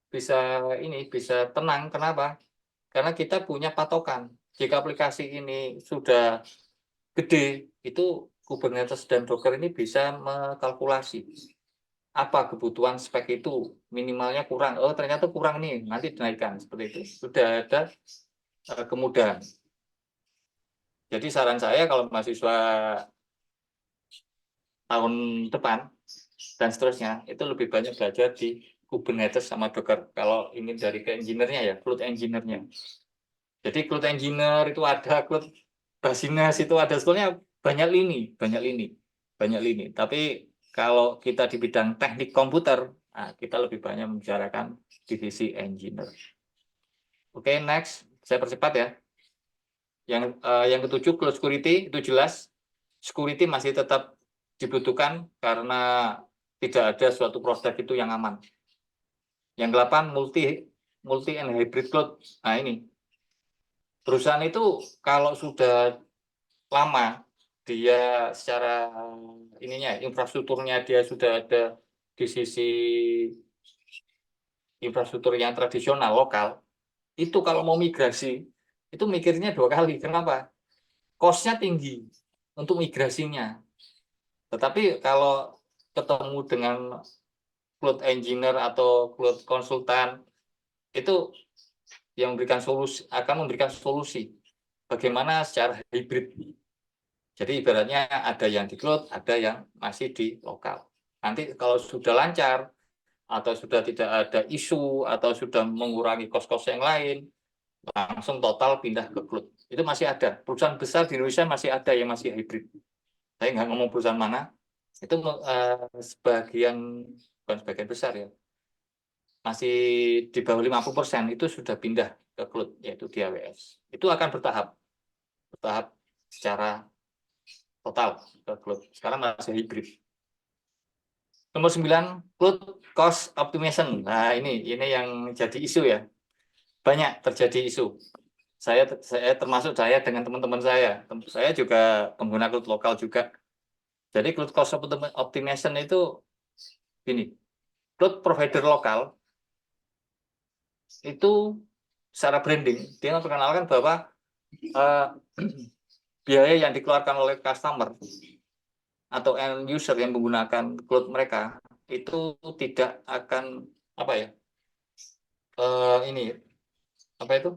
bisa tenang. Kenapa? Karena kita punya patokan. Jika aplikasi ini sudah gede, itu Kubernetes dan Docker ini bisa mengkalkulasi apa kebutuhan spek itu, minimalnya kurang. Oh, ternyata kurang nih, nanti dinaikkan, seperti itu. Sudah ada kemudahan. Jadi saran saya kalau mahasiswa tahun depan dan seterusnya, itu lebih banyak belajar di Kubernetes sama Docker. Kalau ingin dari ke engineer-nya ya, cloud engineer-nya. Jadi cloud engineer itu ada, cloud Basines itu ada, sebetulnya banyak lini. Tapi kalau kita di bidang teknik komputer, kita lebih banyak membicarakan divisi engineer. Oke, next, saya percepat ya. Yang ketujuh, cloud security, itu jelas. Security masih tetap dibutuhkan karena tidak ada suatu produk itu yang aman. Yang ke-8, multi and hybrid cloud. Nah ini, perusahaan itu kalau sudah lama dia secara ininya infrastrukturnya dia sudah ada di sisi infrastruktur yang tradisional lokal, itu kalau mau migrasi itu mikirnya 2 kali. Kenapa? Cost-nya tinggi untuk migrasinya. Tetapi kalau ketemu dengan cloud engineer atau cloud konsultan, itu yang akan memberikan solusi bagaimana secara hibrid. Jadi ibaratnya ada yang di cloud, ada yang masih di lokal. Nanti kalau sudah lancar atau sudah tidak ada isu atau sudah mengurangi kos-kos yang lain, langsung total pindah ke cloud. Itu masih ada. Perusahaan besar di Indonesia masih ada yang masih hybrid. Saya nggak ngomong perusahaan mana, itu bukan sebagian besar ya, masih di bawah 50% itu sudah pindah ke cloud, yaitu di AWS. Itu akan bertahap secara total ke cloud. Sekarang masih hybrid. Nomor 9, cloud cost optimization. Nah, ini yang jadi isu ya. Banyak terjadi isu. Saya termasuk saya dengan teman-teman saya. Saya juga pengguna cloud lokal juga. Jadi cloud cost optimization itu gini. Cloud provider lokal itu secara branding dia memperkenalkan bahwa biaya yang dikeluarkan oleh customer atau end user yang menggunakan cloud mereka itu tidak akan apa ya ini apa itu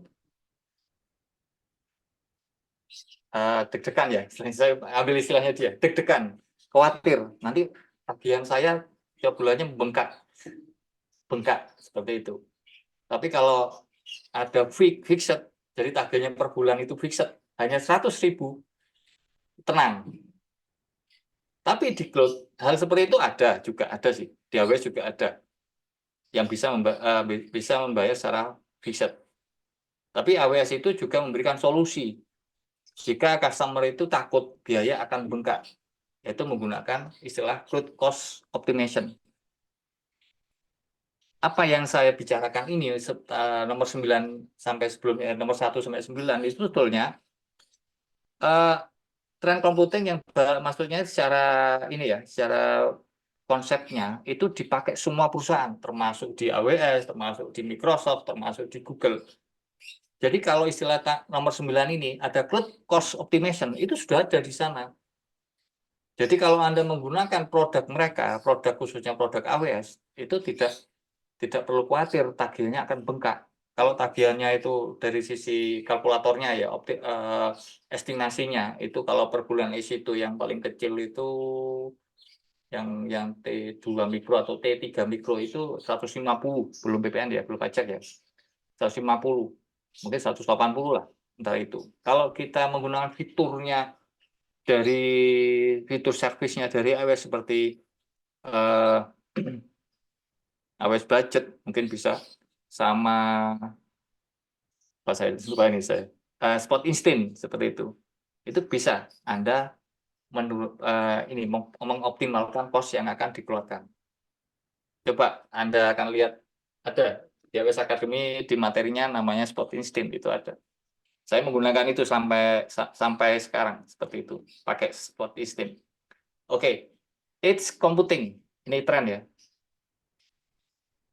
deg-degan ya, saya ambil istilahnya dia, deg-degan, khawatir nanti tagihan saya tiap bulannya bengkak seperti itu. Tapi kalau ada fixed, jadi tagihannya per bulan itu fixed hanya 100.000, tenang. Tapi di cloud hal seperti itu ada sih, di AWS juga ada yang bisa membayar secara fixed. Tapi AWS itu juga memberikan solusi jika customer itu takut biaya akan bengkak, yaitu menggunakan istilah cloud cost optimization. Apa yang saya bicarakan ini nomor 9 sampai sebelumnya, nomor 1 sampai 9 itu sebetulnya tren computing yang maksudnya secara konsepnya itu dipakai semua perusahaan, termasuk di AWS, termasuk di Microsoft, termasuk di Google. Jadi kalau istilah nomor 9 ini ada cloud cost optimization, itu sudah ada di sana. Jadi kalau Anda menggunakan produk mereka, produk khususnya produk AWS, itu tidak perlu khawatir tagihannya akan bengkak. Kalau tagihannya itu dari sisi kalkulatornya ya, estimasinya itu kalau per bulan isi itu yang paling kecil itu yang T2 mikro atau T3 mikro itu 150, belum PPN ya, belum pajak ya. 150, mungkin 180 lah, entah itu. Kalau kita menggunakan fiturnya dari fitur servisnya dari AWS seperti AWS budget mungkin bisa, sama apa saya lupa ini spot instant seperti itu bisa Anda mengoptimalkan cost yang akan dikeluarkan. Coba Anda akan lihat ada di AWS Academy di materinya namanya spot instant, itu ada. Saya menggunakan itu sampai sekarang seperti itu, pakai spot instant. Oke, edge computing ini tren ya.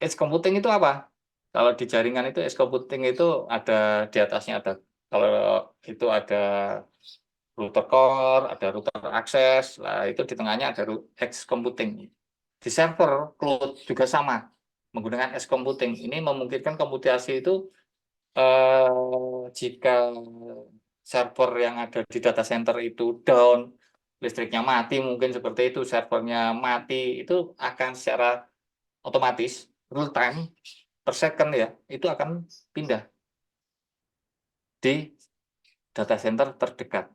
Edge computing itu apa? Kalau di jaringan itu edge computing itu ada di atasnya ada, kalau itu ada router core, ada router akses, lah itu di tengahnya ada edge computing. Di server cloud juga sama, menggunakan edge computing. Ini memungkinkan komputasi itu jika server yang ada di data center itu down, listriknya mati, mungkin seperti itu, servernya mati, itu akan secara otomatis real time per second ya, itu akan pindah di data center terdekat.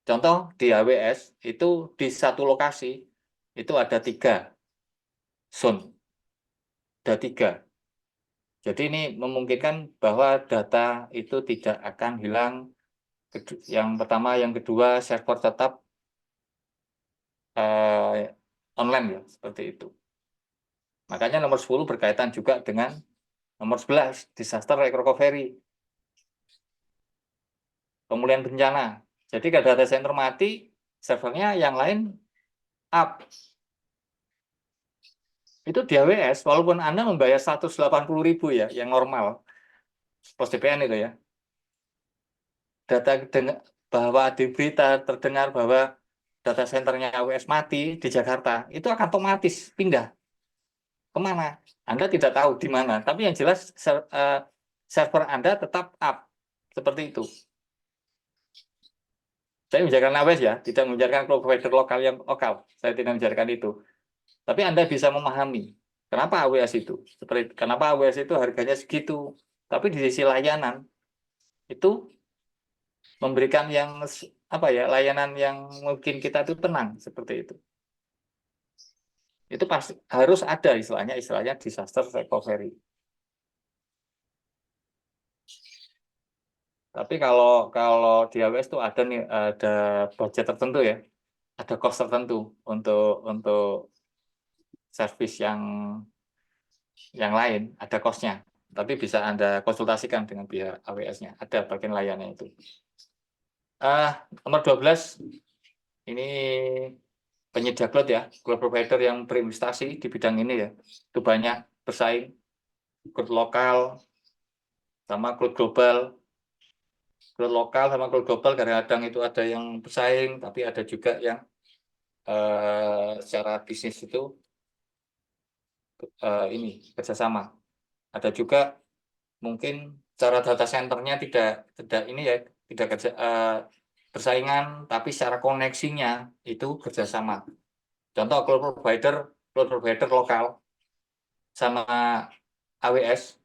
Contoh di AWS itu di satu lokasi itu ada 3 zone, ada 3. Jadi ini memungkinkan bahwa data itu tidak akan hilang. Yang pertama, yang kedua server tetap online ya, seperti itu. Makanya nomor 10 berkaitan juga dengan nomor 11, disaster recovery, pemulihan bencana. Jadi kalau data center mati, servernya yang lain up. Itu di AWS, walaupun Anda membayar 180.000 ya, yang normal, pos VPN itu ya. Bahwa di berita terdengar bahwa data centernya AWS mati di Jakarta, itu akan otomatis pindah kemana? Anda tidak tahu di mana, tapi yang jelas server Anda tetap up, seperti itu. Saya membicarakan AWS ya, tidak membicarakan cloud provider lokal yang lokal. Saya tidak membicarakan itu. Tapi Anda bisa memahami kenapa AWS itu. Kenapa AWS itu harganya segitu. Tapi di sisi layanan itu memberikan yang layanan yang mungkin kita itu tenang seperti itu. Itu pasti harus ada istilahnya disaster recovery. Tapi kalau di AWS itu ada budget tertentu ya, ada cost tertentu untuk service yang lain, ada cost-nya. Tapi bisa Anda konsultasikan dengan pihak AWS-nya, ada bagian layannya itu. Nomor 12, ini penyedia cloud ya, cloud provider yang berinvestasi di bidang ini ya, itu banyak bersaing, cloud lokal sama cloud global. Cloud lokal sama cloud global kadang-kadang itu ada yang bersaing, tapi ada juga yang secara bisnis itu ini kerjasama. Ada juga mungkin cara data centernya tidak ini ya, tidak bersaingan, tapi secara koneksinya itu kerjasama. Contoh cloud provider lokal sama AWS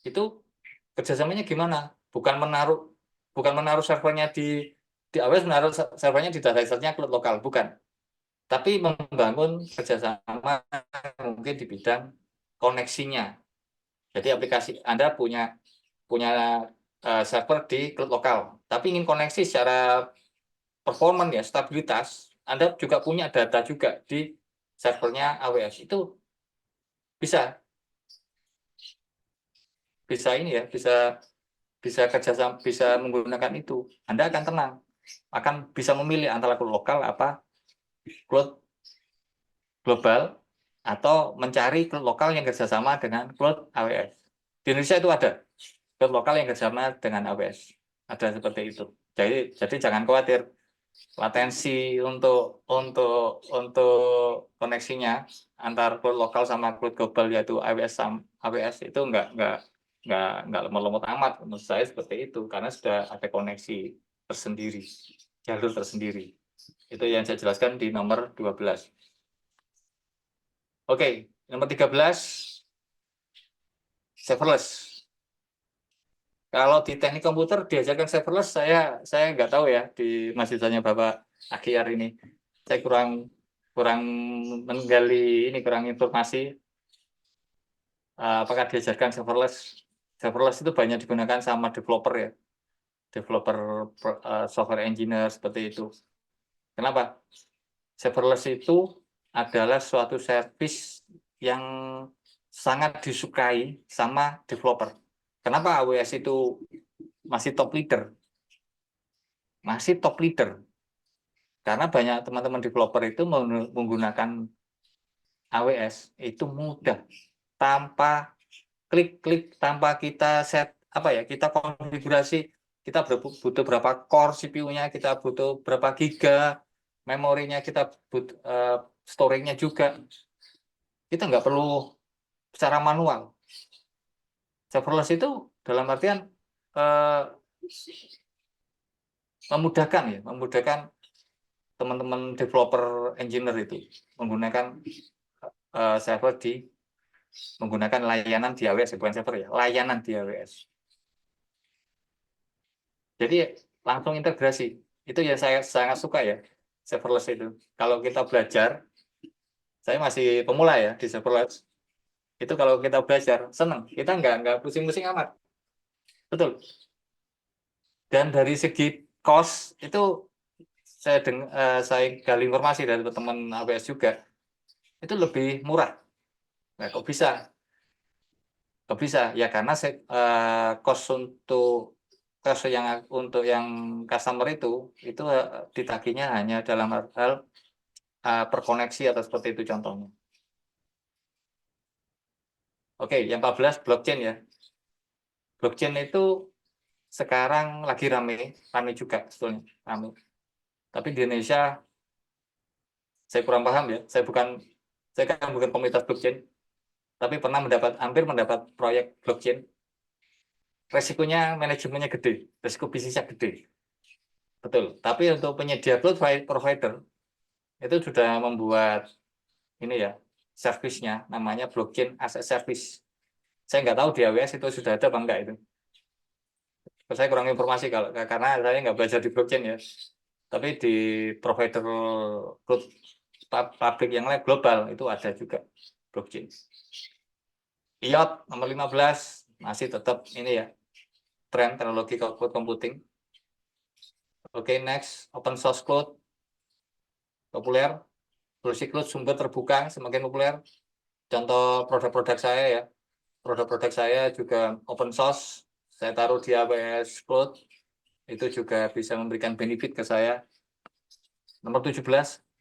itu kerjasamanya gimana? Bukan menaruh servernya di AWS, menaruh servernya di data centernya cloud lokal, bukan. Tapi membangun kerjasama mungkin di bidang koneksinya. Jadi aplikasi Anda punya server di cloud lokal, tapi ingin koneksi secara performance ya, stabilitas, Anda juga punya data juga di servernya AWS. Itu bisa ini ya, bisa kerjasama, bisa menggunakan itu. Anda akan tenang, akan bisa memilih antara cloud lokal apa cloud global, atau mencari cloud lokal yang kerjasama dengan cloud AWS. Di Indonesia itu ada cloud lokal yang kerjasama dengan AWS, ada seperti itu. Jadi jangan khawatir, latensi untuk koneksinya antar cloud lokal sama cloud global yaitu AWS itu nggak lemot amat menurut saya seperti itu, karena sudah ada koneksi tersendiri, jalur tersendiri. Itu yang saya jelaskan di nomor 12. Oke, nomor 13, serverless. Kalau di teknik komputer diajarkan serverless, saya nggak tahu ya di mahasiswanya Bapak Akyar ini. Saya kurang menggali ini, kurang informasi apakah diajarkan serverless. Serverless itu banyak digunakan sama developer ya, developer software engineer seperti itu. Kenapa? Serverless itu adalah suatu service yang sangat disukai sama developer. Kenapa AWS itu masih top leader? Masih top leader. Karena banyak teman-teman developer itu menggunakan AWS itu mudah. Tanpa klik-klik, tanpa kita set kita konfigurasi, kita butuh berapa core CPU-nya, kita butuh berapa giga memorinya, kita butuh storage-nya juga. Kita nggak perlu secara manual. Serverless itu dalam artian memudahkan teman-teman developer engineer itu menggunakan server menggunakan layanan di AWS, bukan server ya, layanan di AWS. Jadi langsung integrasi. Itu yang saya sangat suka ya, serverless itu. Kalau kita belajar, saya masih pemula ya di serverless. Itu kalau kita belajar, senang. Kita nggak pusing-pusing amat. Betul. Dan dari segi cost, itu saya gali informasi dari teman AWS juga, itu lebih murah. Nah, kok bisa? Kok bisa? Ya karena cost untuk cost yang untuk yang customer itu ditagihnya hanya dalam hal per koneksi atau seperti itu contohnya. Oke, yang 14 blockchain ya. Blockchain itu sekarang lagi rame juga sebetulnya, rame. Tapi di Indonesia saya kurang paham ya. Saya kan bukan komunitas blockchain, tapi hampir mendapat proyek blockchain. Resikonya manajemennya gede, resiko bisnisnya gede. Betul. Tapi untuk penyedia cloud provider itu sudah membuat ini ya, service-nya namanya blockchain as a service. Saya nggak tahu di AWS itu sudah ada apa enggak itu. Saya kurang informasi karena saya nggak belajar di blockchain ya. Tapi di provider cloud publik yang lain global itu ada juga blockchain. IOT nomor 15 masih tetap ini ya, tren teknologi cloud computing. Oke, next open source cloud populer. Solusi cloud sumber terbuka semakin populer. Contoh produk-produk saya ya. Produk-produk saya juga open source. Saya taruh di AWS Cloud. Itu juga bisa memberikan benefit ke saya. Nomor 17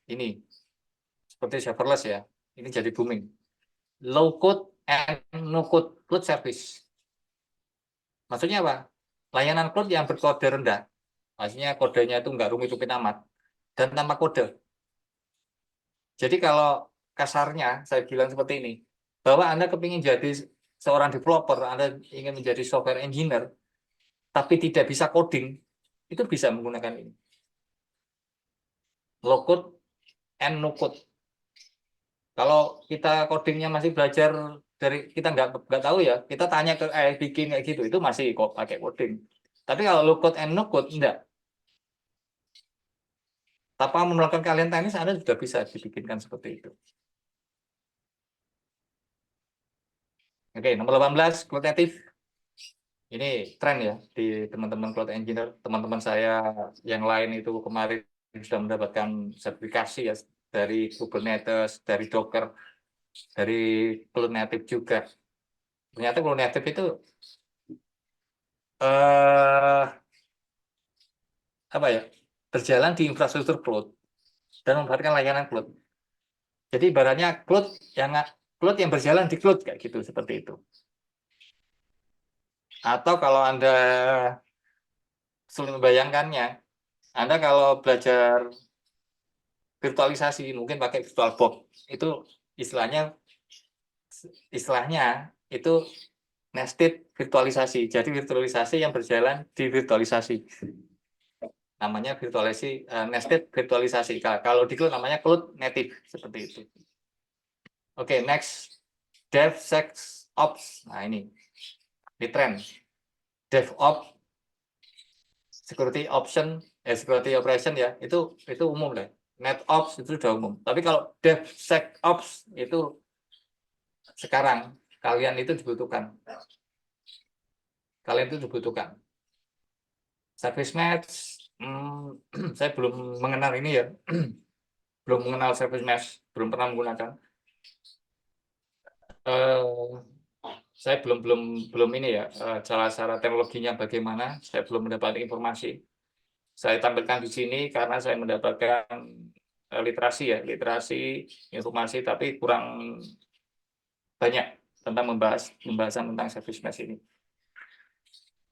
ini. Seperti serverless ya. Ini jadi booming. Low code and no code cloud service. Maksudnya apa? Layanan cloud yang berkode rendah. Maksudnya kodenya itu nggak rumit-rumit amat. Dan tanpa kode. Jadi kalau kasarnya saya bilang seperti ini, bahwa Anda kepingin jadi seorang developer, Anda ingin menjadi software engineer, tapi tidak bisa coding, itu bisa menggunakan ini. Low code and no code. Kalau kita codingnya masih belajar dari kita nggak tahu ya, kita tanya ke bikin kayak gitu, itu masih kok pakai coding. Tapi kalau low code and no code enggak. Tanpa melakukan kalian teknis, Anda sudah bisa dibikinkan seperti itu. Oke, nomor 18, cloud native. Ini tren ya di teman-teman cloud engineer, teman-teman saya yang lain itu kemarin sudah mendapatkan sertifikasi ya dari Kubernetes, dari Docker, dari cloud native juga. Ternyata cloud native itu apa ya, berjalan di infrastruktur cloud dan memanfaatkan layanan cloud. Jadi ibaratnya cloud yang berjalan di cloud kayak gitu, seperti itu. Atau kalau Anda sulit membayangkannya, Anda kalau belajar virtualisasi mungkin pakai VirtualBox, itu istilahnya itu nested virtualisasi. Jadi virtualisasi yang berjalan di virtualisasi. Namanya nested virtualisasi. Kalau di cloud namanya cloud native, seperti itu. Oke, next. DevSecOps. Nah, ini tren. DevOps, security operation ya, itu umum deh. NetOps itu sudah umum. Tapi kalau DevSecOps itu sekarang kalian itu dibutuhkan. Service mesh, saya belum mengenal ini ya. Belum mengenal service mesh, belum pernah menggunakan. Saya belum ini ya, cara teknologinya bagaimana, saya belum mendapat informasi. Saya tampilkan di sini karena saya mendapatkan literasi informasi, tapi kurang banyak tentang pembahasan tentang service mesh ini.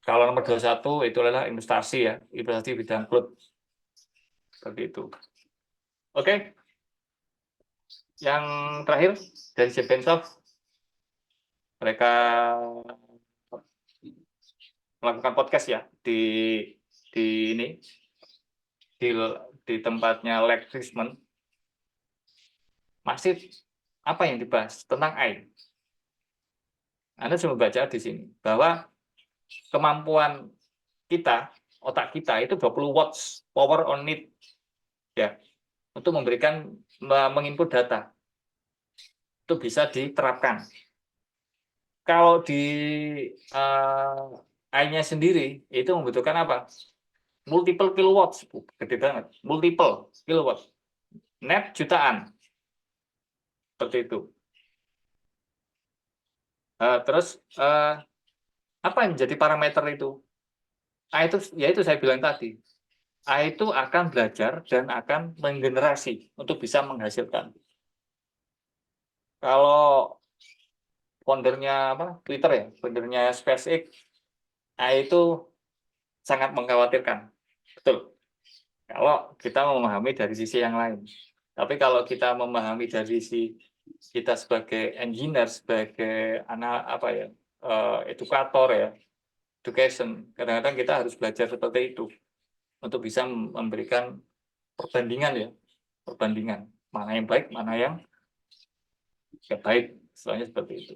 Kalau nomor 21 itu adalah investasi bidang cloud. Seperti itu. Oke. Yang terakhir dari Jebensoft, mereka melakukan podcast ya di tempatnya Lex Fridman. Masih apa yang dibahas tentang AI. Anda sudah baca di sini bahwa kemampuan kita, otak kita itu 20 watts power on need ya untuk menginput data. Itu bisa diterapkan. Kalau di AI-nya sendiri itu membutuhkan apa? Multiple kilowatts, gede banget. Multiple kilowatt, net jutaan, seperti itu. Terus apa yang menjadi parameter itu? Itu saya bilang tadi. Itu akan belajar dan akan menggenerasi untuk bisa menghasilkan. Kalau foundernya Twitter ya, foundernya SpaceX, itu sangat mengkhawatirkan. Betul. Kalau kita memahami dari sisi yang lain. Tapi kalau kita memahami dari sisi kita sebagai engineer, sebagai edukator ya, education, kadang-kadang kita harus belajar seperti itu untuk bisa memberikan perbandingan mana yang baik, mana yang tidak baik, istilahnya seperti itu.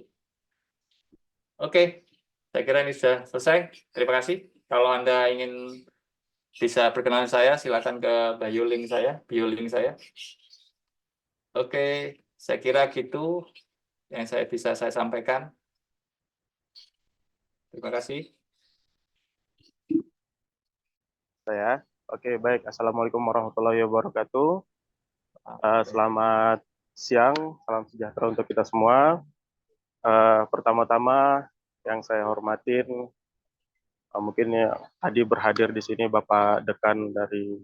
Oke, saya kira ini sudah selesai. Terima kasih. Kalau Anda ingin bisa perkenalan saya, silakan ke bio-link saya. Oke, saya kira gitu yang bisa saya sampaikan. Terima kasih. Saya. Oke, baik. Assalamualaikum warahmatullahi wabarakatuh. Selamat siang, salam sejahtera untuk kita semua. Pertama-tama yang saya hormatin, mungkin ya tadi berhadir di sini Bapak Dekan dari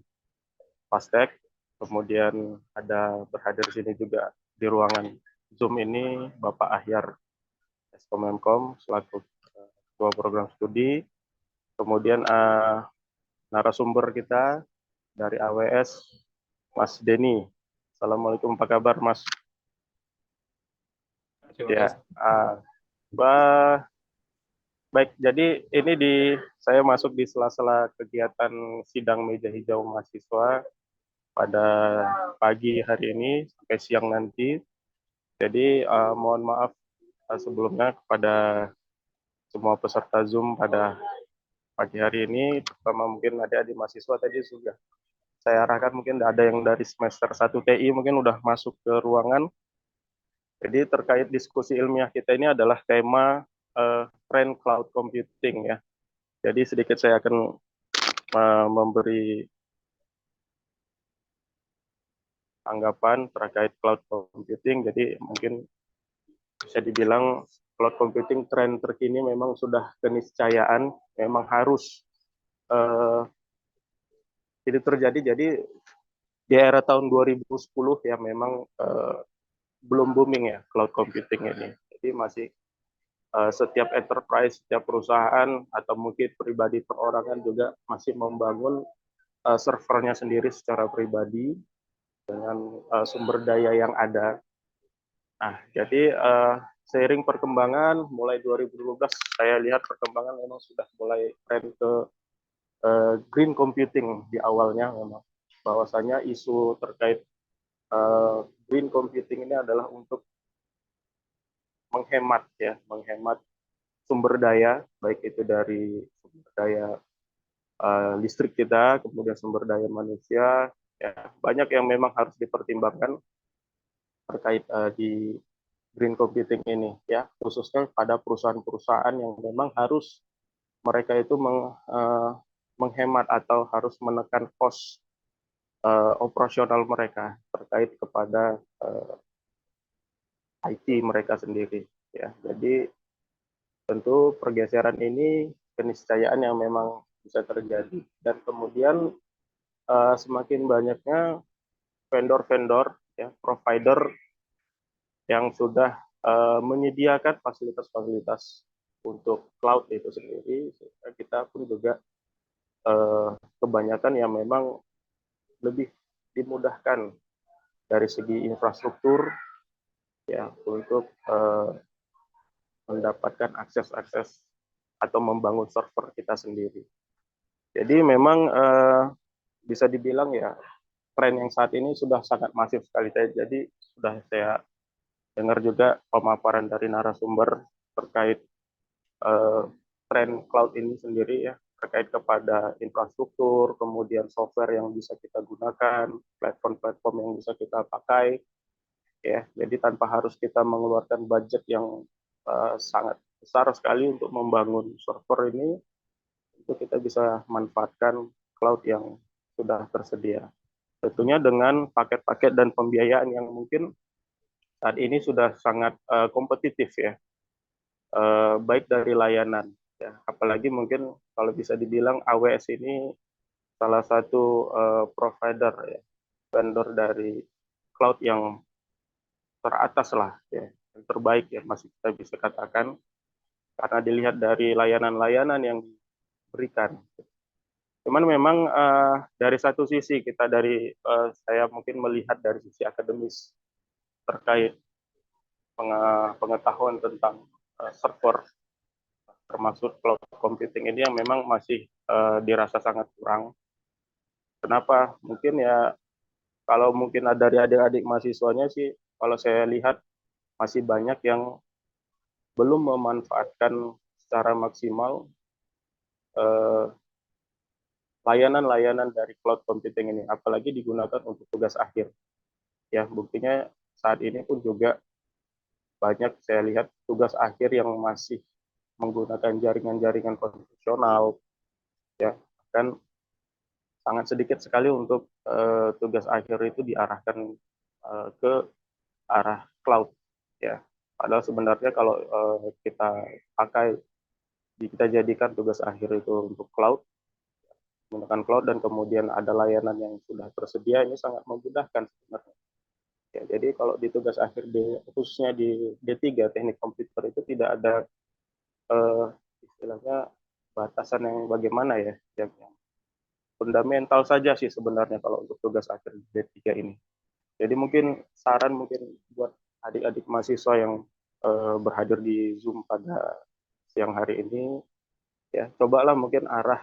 Pastek, kemudian ada berhadir di sini juga di ruangan Zoom ini Bapak Ahyar Eskomemkom selaku Ketua Program Studi, kemudian narasumber kita dari AWS, Mas Denny. Assalamualaikum, apa kabar, Mas? Ya, baik. Jadi ini saya masuk di sela-sela kegiatan sidang meja hijau mahasiswa pada pagi hari ini sampai siang nanti. Jadi mohon maaf sebelumnya kepada semua peserta Zoom pada pagi hari ini, terutama mungkin adik-adik mahasiswa tadi sudah saya arahkan, mungkin ada yang dari semester 1 TI mungkin udah masuk ke ruangan. Jadi terkait diskusi ilmiah kita ini adalah tema tren cloud computing ya. Jadi sedikit saya akan memberi anggapan terkait cloud computing. Jadi mungkin bisa dibilang cloud computing tren terkini memang sudah keniscayaan, memang harus ini terjadi. Jadi di era tahun 2010 ya memang belum booming ya cloud computing ini. Jadi masih setiap enterprise, setiap perusahaan atau mungkin pribadi perorangan juga masih membangun servernya sendiri secara pribadi dengan sumber daya yang ada. Nah, jadi seiring perkembangan mulai 2012 saya lihat perkembangan memang sudah mulai tren ke green computing di awalnya memang, bahwasanya isu terkait green computing ini adalah untuk menghemat sumber daya, baik itu dari sumber daya listrik kita, kemudian sumber daya manusia, ya banyak yang memang harus dipertimbangkan terkait di green computing ini ya, khususnya pada perusahaan-perusahaan yang memang harus mereka itu menghemat atau harus menekan cost operasional mereka terkait kepada IT mereka sendiri ya. Jadi tentu pergeseran ini keniscayaan yang memang bisa terjadi, dan kemudian semakin banyaknya vendor-vendor ya, provider yang sudah menyediakan fasilitas-fasilitas untuk cloud itu sendiri, sehingga kita pun juga kebanyakan yang memang lebih dimudahkan dari segi infrastruktur ya untuk mendapatkan akses atau membangun server kita sendiri. Jadi memang bisa dibilang ya tren yang saat ini sudah sangat masif sekali. Jadi sudah saya dengar juga pemaparan dari narasumber terkait tren cloud ini sendiri ya, terkait kepada infrastruktur, kemudian software yang bisa kita gunakan, platform-platform yang bisa kita pakai ya. Jadi tanpa harus kita mengeluarkan budget yang sangat besar sekali untuk membangun server ini, itu kita bisa manfaatkan cloud yang sudah tersedia. Tentunya dengan paket-paket dan pembiayaan yang mungkin saat ini sudah sangat kompetitif ya, baik dari layanan ya. Apalagi mungkin kalau bisa dibilang AWS ini salah satu provider ya, vendor dari cloud yang teratas lah ya, yang terbaik ya masih kita bisa katakan karena dilihat dari layanan-layanan yang diberikan. Cuman memang dari satu sisi saya mungkin melihat dari sisi akademis terkait pengetahuan tentang server termasuk cloud computing ini yang memang masih dirasa sangat kurang. Kenapa? Mungkin ya kalau mungkin ada dari adik-adik mahasiswanya sih, kalau saya lihat masih banyak yang belum memanfaatkan secara maksimal layanan-layanan dari cloud computing ini, apalagi digunakan untuk tugas akhir. Ya, buktinya saat ini pun juga banyak saya lihat tugas akhir yang masih menggunakan jaringan-jaringan konvensional, ya, kan sangat sedikit sekali untuk tugas akhir itu diarahkan ke arah cloud, ya. Padahal sebenarnya kalau kita jadikan tugas akhir itu untuk cloud, menggunakan cloud dan kemudian ada layanan yang sudah tersedia, ini sangat memudahkan sebenarnya. Ya, jadi kalau di tugas akhir khususnya di D3 teknik komputer itu tidak ada istilahnya batasan yang bagaimana ya, yang fundamental saja sih sebenarnya kalau untuk tugas akhir D3 ini. Jadi mungkin saran mungkin buat adik-adik mahasiswa yang berhadir di Zoom pada siang hari ini, ya cobalah mungkin arah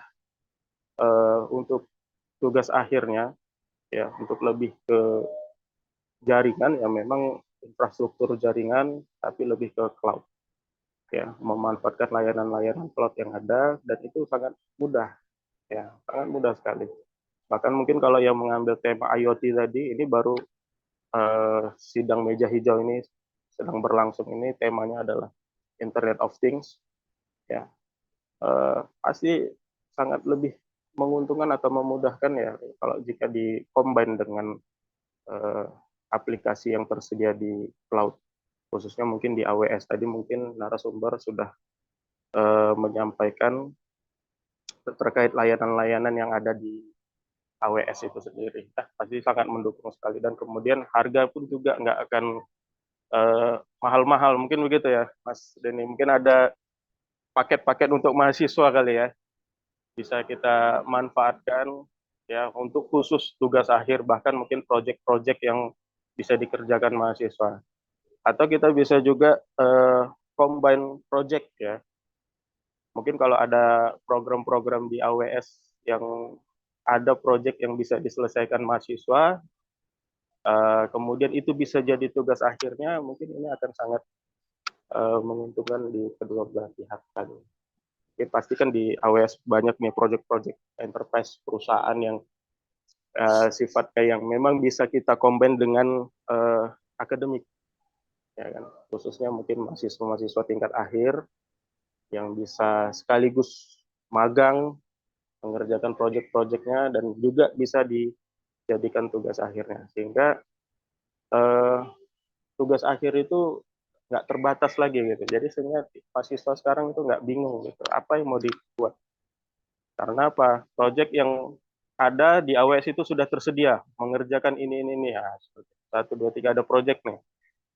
untuk tugas akhirnya ya untuk lebih ke jaringan ya memang infrastruktur jaringan tapi lebih ke cloud ya memanfaatkan layanan-layanan cloud yang ada dan itu sangat mudah ya sangat mudah sekali bahkan mungkin kalau yang mengambil tema IoT tadi ini baru sidang meja hijau ini sedang berlangsung ini temanya adalah Internet of Things ya pasti sangat lebih menguntungkan atau memudahkan ya kalau jika di-combine dengan aplikasi yang tersedia di cloud, khususnya mungkin di AWS. Tadi mungkin narasumber sudah menyampaikan terkait layanan-layanan yang ada di AWS itu sendiri. Pasti sangat mendukung sekali. Dan kemudian harga pun juga nggak akan mahal-mahal. Mungkin begitu ya, Mas Denny. Mungkin ada paket-paket untuk mahasiswa kali ya. Bisa kita manfaatkan ya untuk khusus tugas akhir bahkan mungkin proyek-proyek yang bisa dikerjakan mahasiswa atau kita bisa juga combine project ya mungkin kalau ada program-program di AWS yang ada proyek yang bisa diselesaikan mahasiswa kemudian itu bisa jadi tugas akhirnya mungkin ini akan sangat menguntungkan di kedua belah pihak tadi. Jadi pastikan di AWS banyak nih proyek-proyek enterprise perusahaan yang sifatnya yang memang bisa kita combine dengan akademik, ya kan? Khususnya mungkin mahasiswa-mahasiswa tingkat akhir yang bisa sekaligus magang, mengerjakan proyek-proyeknya dan juga bisa dijadikan tugas akhirnya, sehingga tugas akhir itu nggak terbatas lagi gitu. Jadi sehingga mahasiswa sekarang itu nggak bingung gitu, apa yang mau dibuat. Karena apa? Proyek yang ada di AWS itu sudah tersedia mengerjakan ini ya. 1, 2, 3 ada proyek nih.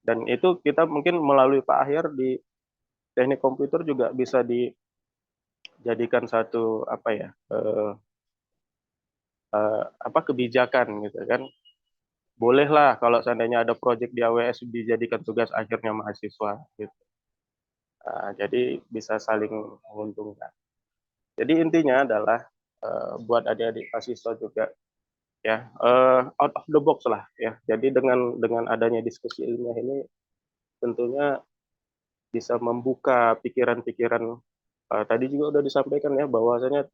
Dan itu kita mungkin melalui Pak Ahyar di teknik komputer juga bisa dijadikan satu kebijakan gitu kan. Bolehlah kalau seandainya ada proyek di AWS dijadikan tugas akhirnya mahasiswa gitu. Jadi bisa saling menguntungkan. Jadi intinya adalah buat adik-adik mahasiswa juga ya out of the box lah ya. Jadi dengan adanya diskusi ilmiah ini tentunya bisa membuka pikiran-pikiran tadi juga udah disampaikan ya bahwasanya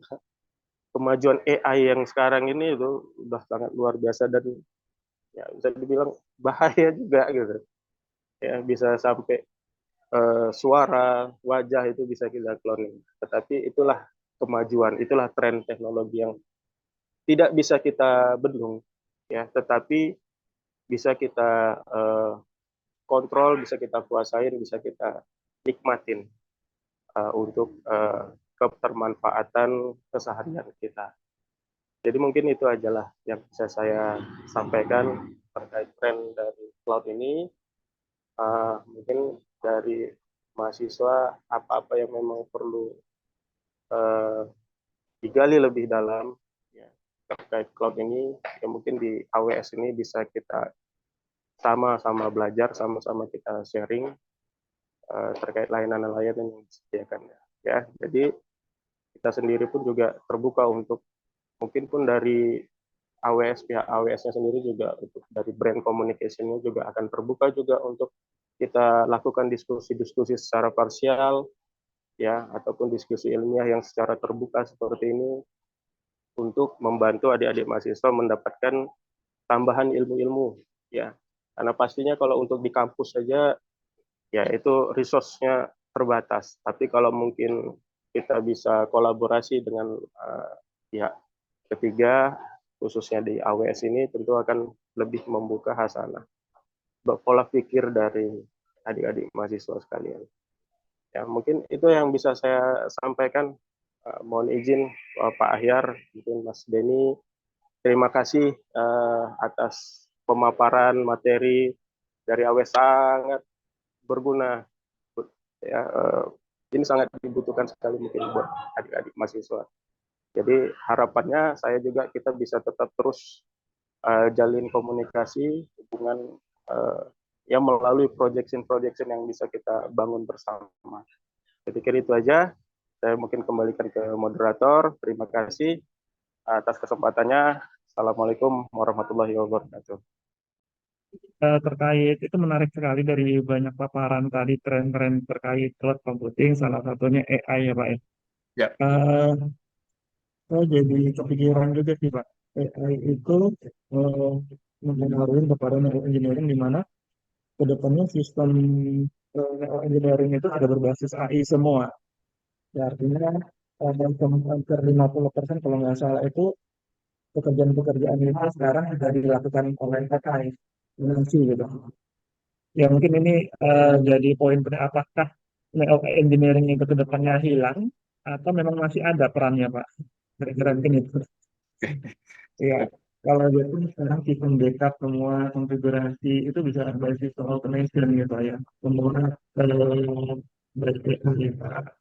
kemajuan AI yang sekarang ini itu udah sangat luar biasa dan ya bisa dibilang bahaya juga gitu ya bisa sampai suara wajah itu bisa kita cloning tetapi itulah kemajuan itulah tren teknologi yang tidak bisa kita bendung ya tetapi bisa kita kontrol bisa kita kuasain bisa kita nikmatin untuk kebermanfaatan keseharian kita. Jadi mungkin itu ajalah yang bisa saya sampaikan terkait tren dari cloud ini. Mungkin dari mahasiswa apa-apa yang memang perlu digali lebih dalam ya, terkait cloud ini, ya mungkin di AWS ini bisa kita sama-sama belajar, sama-sama kita sharing terkait layanan-layanan yang disediakan ya. Jadi kita sendiri pun juga terbuka untuk mungkin pun dari AWS, pihak AWS-nya sendiri juga untuk dari brand communication-nya juga akan terbuka juga untuk kita lakukan diskusi-diskusi secara parsial ya, ataupun diskusi ilmiah yang secara terbuka seperti ini untuk membantu adik-adik mahasiswa mendapatkan tambahan ilmu-ilmu ya. Karena pastinya kalau untuk di kampus saja ya itu resource-nya terbatas. Tapi kalau mungkin kita bisa kolaborasi dengan pihak ketiga, khususnya di AWS ini, tentu akan lebih membuka hasanah pola pikir dari adik-adik mahasiswa sekalian. Ya, mungkin itu yang bisa saya sampaikan. Mohon izin Pak Ahyar, mungkin Mas Denny, terima kasih atas pemaparan materi dari AWS sangat berguna. Ya, ini sangat dibutuhkan sekali mungkin buat adik-adik mahasiswa. Jadi harapannya saya juga kita bisa tetap terus jalin komunikasi, hubungan yang melalui projection yang bisa kita bangun bersama. Saya pikir itu aja. Saya mungkin kembalikan ke moderator. Terima kasih atas kesempatannya. Assalamualaikum warahmatullahi wabarakatuh. Terkait itu menarik sekali dari banyak paparan tadi tren-tren terkait cloud computing, salah satunya AI ya Pak ya. Ya. Eh, saya jadi kepikiran juga sih Pak, AI itu mempengaruhi kepada network engineering di mana kedepannya sistem network engineering itu ada berbasis AI semua. Ya, artinya hampir 50% kalau nggak salah itu pekerjaan-pekerjaan itu sekarang sudah dilakukan oleh AI. Masih gitu. Ya mungkin ini jadi poin penting, apakah network engineering itu ke depannya hilang atau memang masih ada perannya Pak? Kira-kira mungkin itu. Ya, kalau dia pun sekarang sistem backup semua konfigurasi itu bisa by system automation gitu ya. Kemudian backup ya.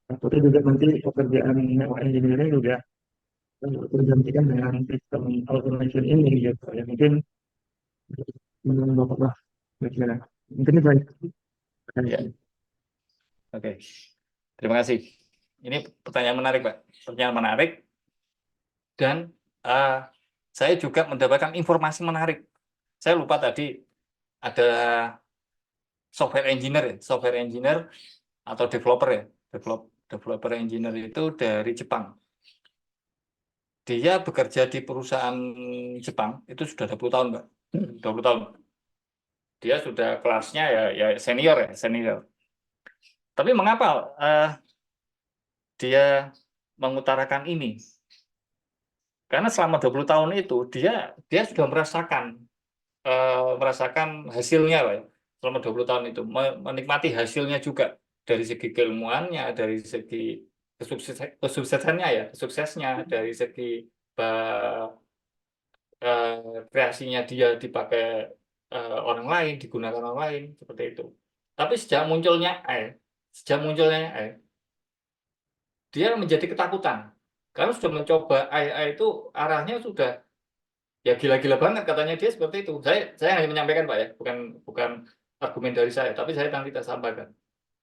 Tapi juga nanti pekerjaan network engineering juga tergantikan dengan sistem automation ini gitu ya. Mungkin menurut Bapak lah, kira-kira. Mungkin itu aja. Ya. Oke, terima kasih. Ini pertanyaan menarik, Pak. Pertanyaan menarik. Dan saya juga mendapatkan informasi menarik. Saya lupa tadi ada software engineer atau developer ya. Developer engineer itu dari Jepang. Dia bekerja di perusahaan Jepang itu sudah 20 tahun, Pak. 20 tahun. Dia sudah kelasnya ya senior. Tapi mengapa dia mengutarakan ini? Karena selama 20 tahun itu dia sudah merasakan hasilnya, Pak. Selama 20 tahun itu menikmati hasilnya juga dari segi keilmuannya, dari segi kesuksesannya, dari segi kreasinya dia dipakai orang lain, digunakan orang lain seperti itu. Tapi sejak munculnya AI, dia menjadi ketakutan karena sudah mencoba AI itu arahnya sudah ya gila-gila banget katanya dia seperti itu. Saya hanya menyampaikan Pak ya, bukan argumen dari saya, tapi saya nanti tidak sampaikan.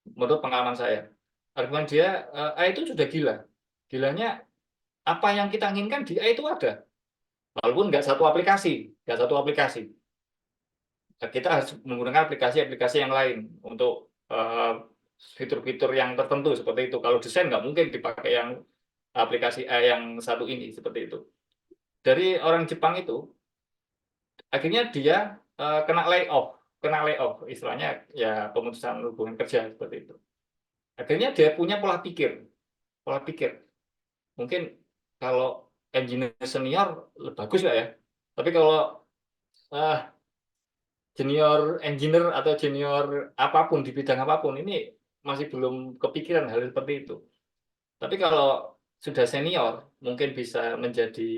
Menurut pengalaman saya, argumen dia AI itu sudah gila. Gilanya apa yang kita inginkan di AI itu ada. Walaupun nggak satu aplikasi. Kita harus menggunakan aplikasi-aplikasi yang lain untuk fitur-fitur yang tertentu seperti itu. Kalau desain nggak mungkin dipakai yang aplikasi yang satu ini seperti itu. Dari orang Jepang itu, akhirnya dia kena layoff, istilahnya ya pemutusan hubungan kerja seperti itu. Akhirnya dia punya pola pikir. Mungkin kalau engineer senior bagus lah ya. Tapi kalau junior engineer atau junior apapun di bidang apapun ini masih belum kepikiran hal seperti itu. Tapi kalau sudah senior, mungkin bisa menjadi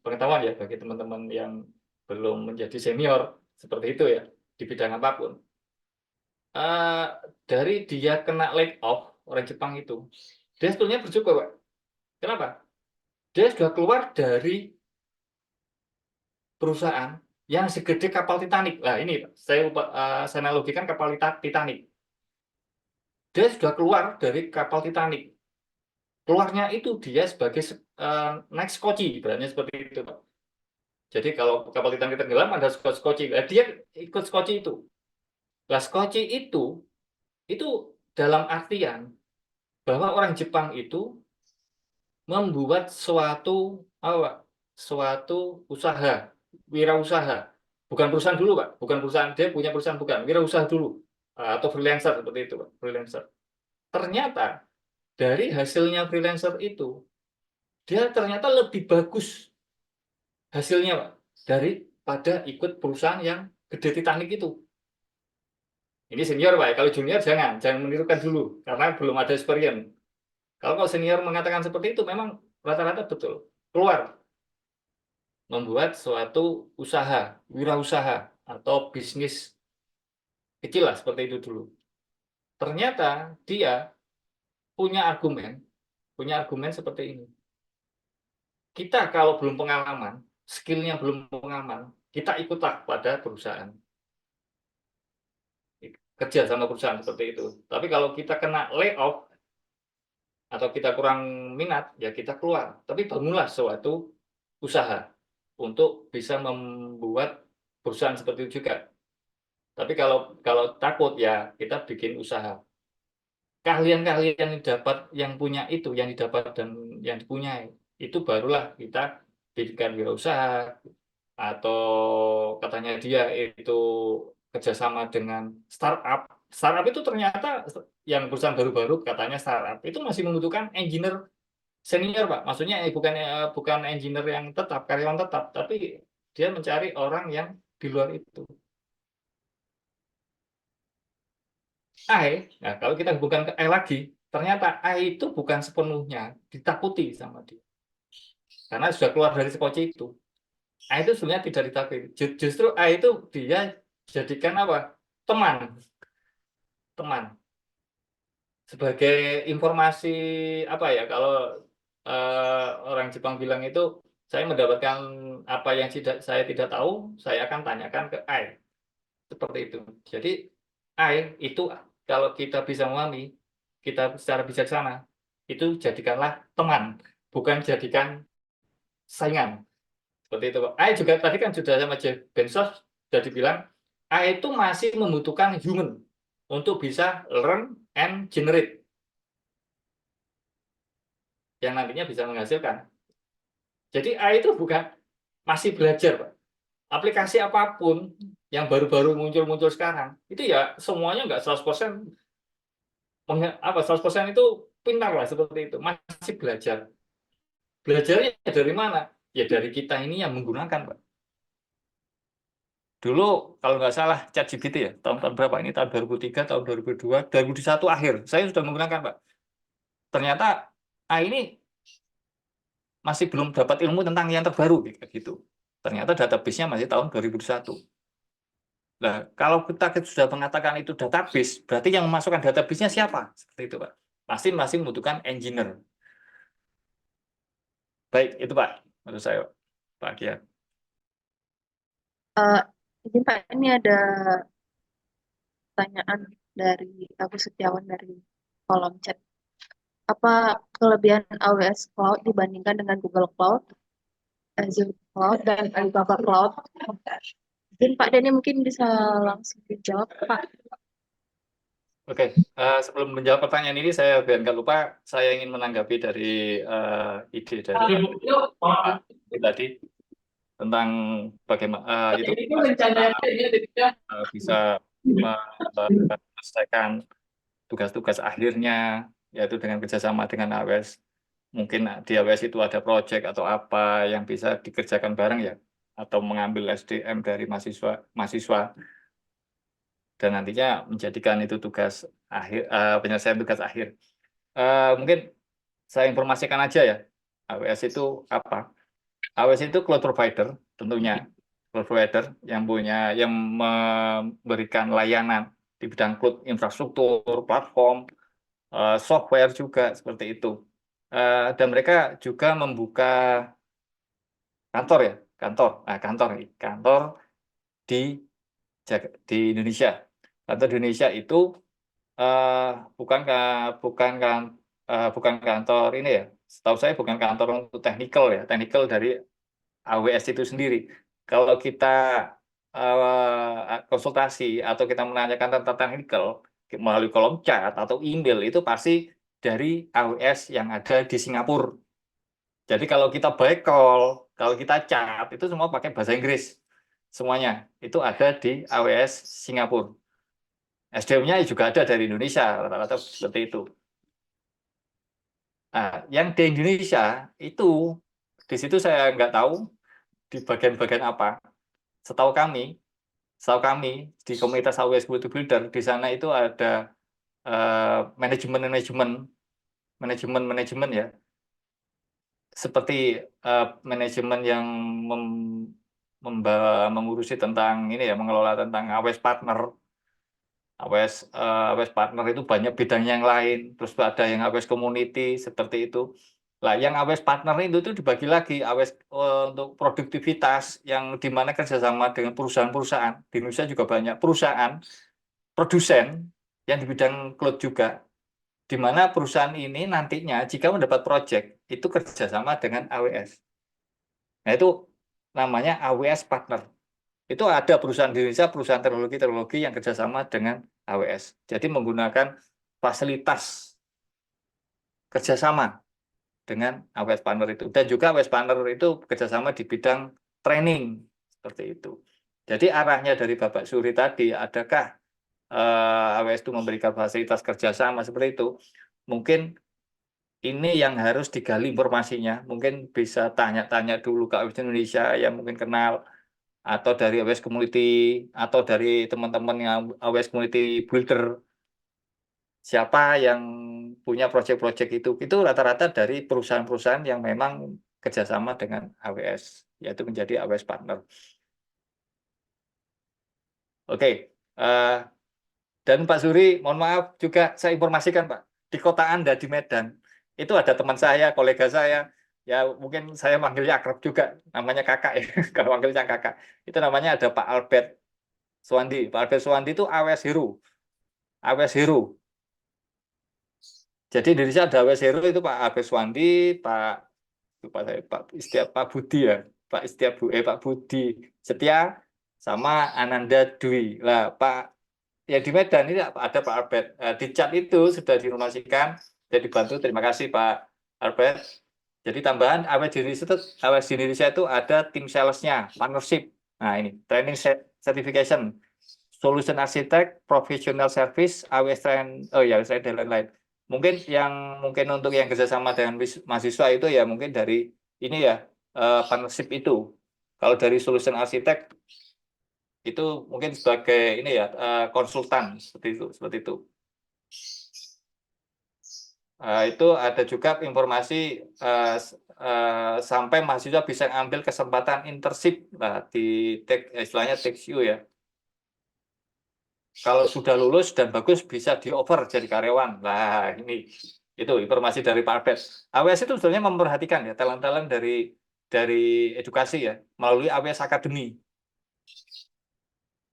pengetahuan ya bagi teman-teman yang belum menjadi senior seperti itu ya di bidang apapun. Eh, dari dia kena laid off orang Jepang itu, dia sebetulnya bersyukur, Pak. Kenapa? Dia sudah keluar dari perusahaan yang segede kapal Titanic. Nah, ini saya analogikan kapal Titanic. Dia sudah keluar dari kapal Titanic. Keluarnya itu dia sebagai naik skoci, ibaratnya seperti itu, Pak. Jadi kalau kapal Titanic tenggelam ada skoci. Dia ikut skoci itu. Nah, skoci itu dalam artian bahwa orang Jepang itu membuat suatu usaha, wirausaha. Bukan perusahaan dulu, Pak. Bukan perusahaan, dia punya perusahaan bukan, wirausaha dulu. Atau freelancer seperti itu, Pak. Freelancer. Ternyata dari hasilnya freelancer itu, dia ternyata lebih bagus hasilnya, Pak, daripada ikut perusahaan yang gede Titanic itu. Ini senior, Pak. Kalau junior jangan menirukan dulu karena belum ada experience. Kalau senior mengatakan seperti itu, memang rata-rata betul. Keluar membuat suatu usaha, wirausaha atau bisnis kecil lah seperti itu dulu. Ternyata dia punya argumen seperti ini. Kita kalau belum pengalaman, skillnya belum pengalaman, kita ikutlah pada perusahaan. Kerja sama perusahaan seperti itu. Tapi kalau kita kena layoff atau kita kurang minat, ya kita keluar. Tapi bangunlah suatu usaha untuk bisa membuat perusahaan seperti itu juga. Tapi kalau takut ya kita bikin usaha. Keahlian-keahlian yang dapat, yang punya itu, yang didapat dan yang dipunyai, itu barulah kita bikin wirausaha atau katanya dia itu kerjasama dengan startup. Startup itu ternyata yang perusahaan baru-baru katanya startup itu masih membutuhkan engineer senior, Pak. Maksudnya bukan engineer yang tetap, karyawan tetap, tapi dia mencari orang yang di luar itu. Nah kalau kita hubungkan ke lagi, ternyata itu bukan sepenuhnya ditakuti sama dia. Karena sudah keluar dari skoci itu. Itu sebenarnya tidak ditakuti. Justru itu dia jadikan apa? Teman. Sebagai informasi apa ya, kalau orang Jepang bilang itu, saya mendapatkan apa yang saya tidak tahu, saya akan tanyakan ke seperti itu. Jadi itu kalau kita bisa memahami, kita secara bijaksana, itu jadikanlah teman, bukan jadikan saingan. Seperti itu, Pak. Juga tadi kan sudah sama Jeff Bezos sudah dibilang, itu masih membutuhkan human untuk bisa learn and generate, yang nantinya bisa menghasilkan. Jadi itu bukan masih belajar, Pak. Aplikasi apapun yang baru-baru muncul sekarang, itu ya semuanya nggak 100% 100% itu pintar lah seperti itu. Masih belajar. Belajarnya dari mana? Ya dari kita ini yang menggunakan, Pak. Dulu kalau nggak salah ChatGPT ya, tahun berapa ini? Tahun 2003, tahun 2002, 2001 akhir. Saya sudah menggunakan, Pak. Ternyata ini masih belum dapat ilmu tentang yang terbaru gitu. Ternyata database-nya masih tahun 2001. Nah, kalau kita sudah mengatakan itu database, berarti yang memasukkan database-nya siapa? Seperti itu, Pak. Masing-masing membutuhkan engineer. Baik, itu Pak, menurut saya, Pak Kian. Izin Pak, ini ada pertanyaan dari Agus Setiawan dari kolom chat. Apa kelebihan AWS Cloud dibandingkan dengan Google Cloud, Azure Cloud, dan Alibaba Cloud? Izin Pak Denny mungkin bisa langsung dijawab, Pak. Oke, sebelum menjawab pertanyaan ini, saya biar nggak lupa, saya ingin menanggapi dari ide dari tadi tentang bagaimana itu bisa menyelesaikan tugas-tugas akhirnya, yaitu dengan kerjasama dengan AWS. Mungkin di AWS itu ada project atau apa yang bisa dikerjakan bareng ya, atau mengambil SDM dari mahasiswa dan nantinya menjadikan itu tugas penyelesaian tugas akhir. Mungkin saya informasikan aja ya, AWS itu apa? AWS itu cloud provider tentunya, cloud provider yang memberikan layanan di bidang cloud infrastruktur, platform, software juga seperti itu. Dan mereka juga membuka kantor ya, kantor di di Indonesia. Kantor di Indonesia itu eh, bukan kantor ini ya. Setahu saya bukan kantor untuk technical dari AWS itu sendiri. Kalau kita konsultasi atau kita menanyakan tentang technical melalui kolom chat atau email itu pasti dari AWS yang ada di Singapura. Jadi kalau kita by call, kalau kita chat itu semua pakai bahasa Inggris. Semuanya itu ada di AWS Singapura. SDM-nya juga ada dari Indonesia, rata-rata seperti itu. Nah, yang di Indonesia itu di situ saya nggak tahu di bagian-bagian apa. Setahu kami di komunitas AWS Community Builder di sana itu ada manajemen ya, seperti manajemen yang mengurusi tentang ini ya, mengelola tentang AWS partner. AWS partner itu banyak bidang yang lain, terus ada yang AWS community seperti itu. Lah, yang AWS partner itu tuh dibagi lagi AWS untuk produktivitas yang dimana kerjasama dengan perusahaan-perusahaan. Di Indonesia juga banyak perusahaan produsen yang di bidang cloud juga, di mana perusahaan ini nantinya jika mendapat project itu kerjasama dengan AWS. Nah, itu namanya AWS partner. Itu ada perusahaan di Indonesia, perusahaan teknologi yang kerjasama dengan AWS. Jadi menggunakan fasilitas kerjasama dengan AWS Partner itu. Dan juga AWS Partner itu kerjasama di bidang training, seperti itu. Jadi arahnya dari Bapak Suri tadi, adakah AWS itu memberikan fasilitas kerjasama seperti itu? Mungkin ini yang harus digali informasinya. Mungkin bisa tanya-tanya dulu ke AWS Indonesia yang mungkin kenal, atau dari AWS Community, atau dari teman-teman yang AWS Community Builder, siapa yang punya proyek-proyek itu rata-rata dari perusahaan-perusahaan yang memang kerjasama dengan AWS, yaitu menjadi AWS partner. Oke, dan Pak Suri, mohon maaf juga saya informasikan Pak, di kota Anda di Medan, itu ada teman saya, kolega saya, ya mungkin saya manggilnya akrab juga, namanya kakak ya, kalau manggilnya kakak. Itu namanya ada Pak Albert Suwandi. Pak Albert Suwandi itu AWS Hero. AWS Hero. Jadi di Indonesia ada AWS Hero itu Pak Albert Suwandi, Pak Budi ya, Pak Budi Setia sama Ananda Dwi. Lah Pak ya di Medan ini ada Pak Albert. Di chat itu sudah diinformasikan, jadi dibantu. Terima kasih Pak Albert. Jadi tambahan AWS di Indonesia itu ada tim salesnya, partnership. Nah ini training certification, solution architect, professional service, AWS dan lain-lain. Mungkin untuk yang kerjasama dengan mahasiswa itu ya mungkin dari ini ya partnership itu. Kalau dari solution architect itu mungkin sebagai ini ya konsultan seperti itu. Itu ada juga informasi sampai mahasiswa bisa ambil kesempatan internship di istilahnya TechU ya. Kalau sudah lulus dan bagus bisa di-offer jadi karyawan. Nah, ini itu informasi dari Pak Albert. AWS itu sebenarnya memperhatikan ya talent-talent dari edukasi ya melalui AWS Academy.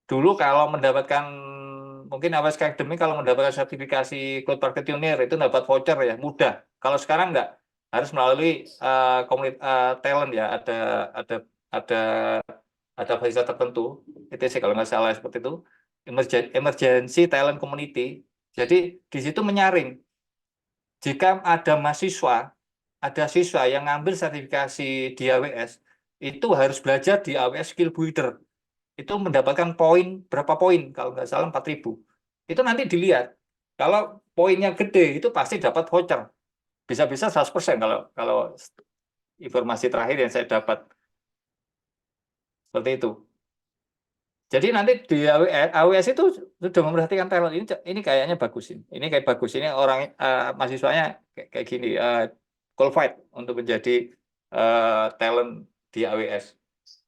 Dulu kalau mungkin AWS Academy kalau mendapatkan sertifikasi Cloud Practitioner itu dapat voucher ya, mudah. Kalau sekarang enggak, harus melalui talent ya, ada fasilitas tertentu, ETC kalau nggak salah seperti itu, emergency talent community. Jadi di situ menyaring. Jika ada siswa yang ngambil sertifikasi di AWS, itu harus belajar di AWS Skill Builder. Itu mendapatkan berapa poin, kalau nggak salah 4.000. Itu nanti dilihat. Kalau poinnya gede, itu pasti dapat voucher. Bisa-bisa 100% kalau informasi terakhir yang saya dapat. Seperti itu. Jadi nanti di AWS itu sudah memperhatikan talent ini kayaknya bagus ini kayak bagus ini orang mahasiswanya kayak gini qualified untuk menjadi talent di AWS.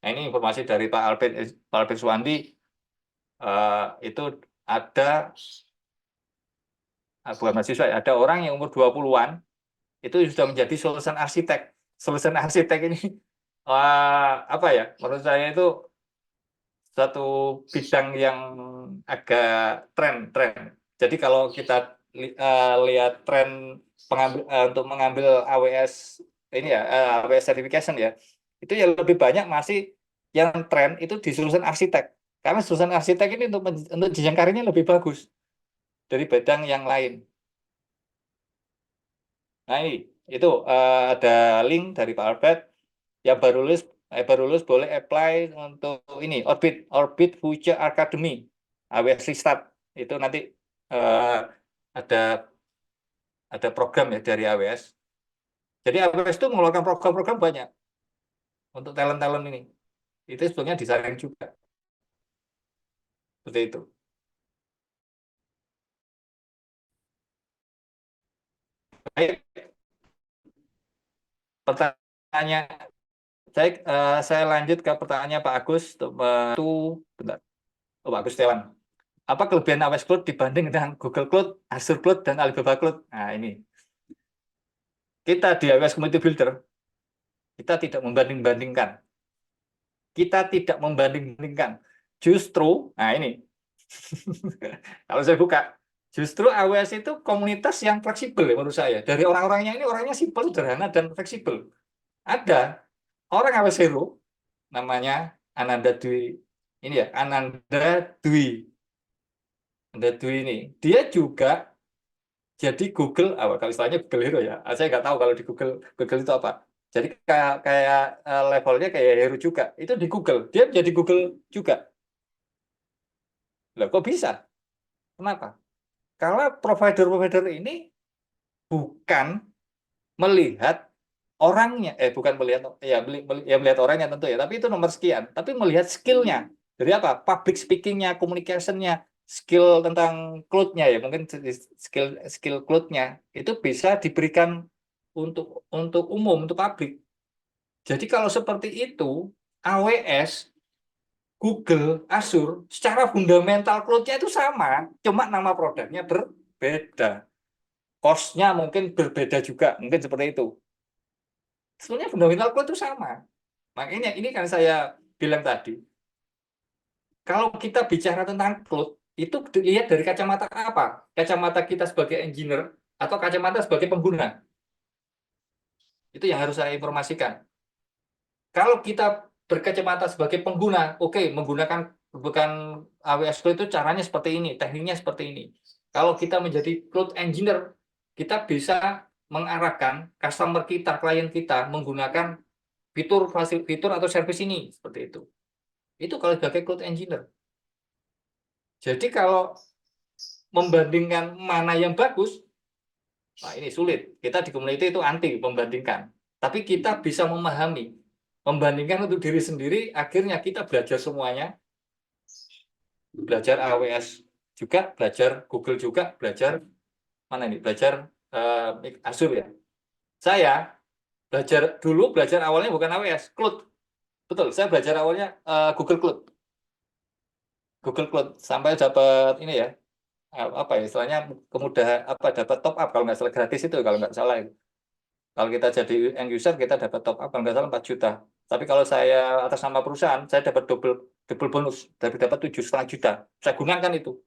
Nah, ini informasi dari Pak Albert Suwandi itu ada bukan mahasiswa ada orang yang umur 20-an itu sudah menjadi solution arsitek. Solution arsitek ini apa ya? Menurut saya itu satu bidang yang agak tren. Jadi kalau kita lihat tren untuk mengambil AWS ini ya AWS certification ya, itu yang lebih banyak masih yang tren itu di solution arsitek. Karena solution arsitek ini untuk jenjang karirnya lebih bagus dari bidang yang lain. Nah ini itu ada link dari Pak Albert yang baru lulus boleh apply untuk ini Orbit Future Academy AWS Restart itu nanti ada program ya dari AWS. Jadi AWS itu mengeluarkan program-program banyak untuk talent-talent ini. Itu sebetulnya disaring juga. Seperti itu. Baik, pertanyaan saya lanjut ke pertanyaannya Pak Agus bentar. Oh, Pak Agus Tewan. Apa kelebihan AWS Cloud dibanding dengan Google Cloud, Azure Cloud, dan Alibaba Cloud? Nah, ini. Kita di AWS Community Builder, kita tidak membanding-bandingkan. Kita tidak membanding-bandingkan. Justru, nah ini. Kalau saya buka, justru AWS itu komunitas yang fleksibel ya menurut saya. Dari orang-orangnya ini orangnya simpel, sederhana, dan fleksibel. Ada orang AWS Hero, namanya Ananda Dwi. Ini ya, Ananda Dwi. Ananda Dwi ini. Dia juga jadi Google, kalau istilahnya Google Hero ya. Saya nggak tahu kalau di Google itu apa. Jadi kayak levelnya kayak Hero juga. Itu di Google. Dia menjadi Google juga. Loh, kok bisa? Kenapa? Karena provider-provider ini bukan melihat orangnya, bukan melihat melihat orangnya tentu ya, tapi itu nomor sekian. Tapi melihat skillnya. Dari apa? Public speaking-nya, communication-nya, skill tentang cloud-nya ya, mungkin skill cloud-nya itu bisa diberikan untuk umum, untuk publik. Jadi kalau seperti itu, AWS, Google, Azure, secara fundamental cloud-nya itu sama, cuma nama produknya berbeda. Cost-nya mungkin berbeda juga, mungkin seperti itu. Sebenarnya fundamental cloud itu sama. Makanya ini kan saya bilang tadi, kalau kita bicara tentang cloud, itu dilihat dari kacamata apa? Kacamata kita sebagai engineer atau kacamata sebagai pengguna? Itu yang harus saya informasikan. Kalau kita berkacamata sebagai pengguna, oke, menggunakan bukan AWS Cloud itu caranya seperti ini, tekniknya seperti ini. Kalau kita menjadi cloud engineer, kita bisa mengarahkan customer kita, klien kita menggunakan fitur atau service ini seperti itu. Itu kalau sebagai cloud engineer. Jadi kalau membandingkan mana yang bagus, nah ini sulit. Kita di community itu anti membandingkan. Tapi kita bisa memahami, membandingkan untuk diri sendiri, akhirnya kita belajar semuanya. Belajar AWS juga, belajar Google juga, belajar mana ini? Belajar Azure ya. Saya belajar awalnya bukan AWS, Cloud. Betul, saya belajar awalnya Google Cloud. Google Cloud sampai dapat ini ya, apa ya istilahnya kemudahan dapat top up kalau nggak salah gratis itu kalau nggak salah itu. Kalau kita jadi end user kita dapat top up kalau nggak salah 4 juta. Tapi kalau saya atas nama perusahaan saya dapat double bonus, dapat 7,5 juta. Saya gunakan itu.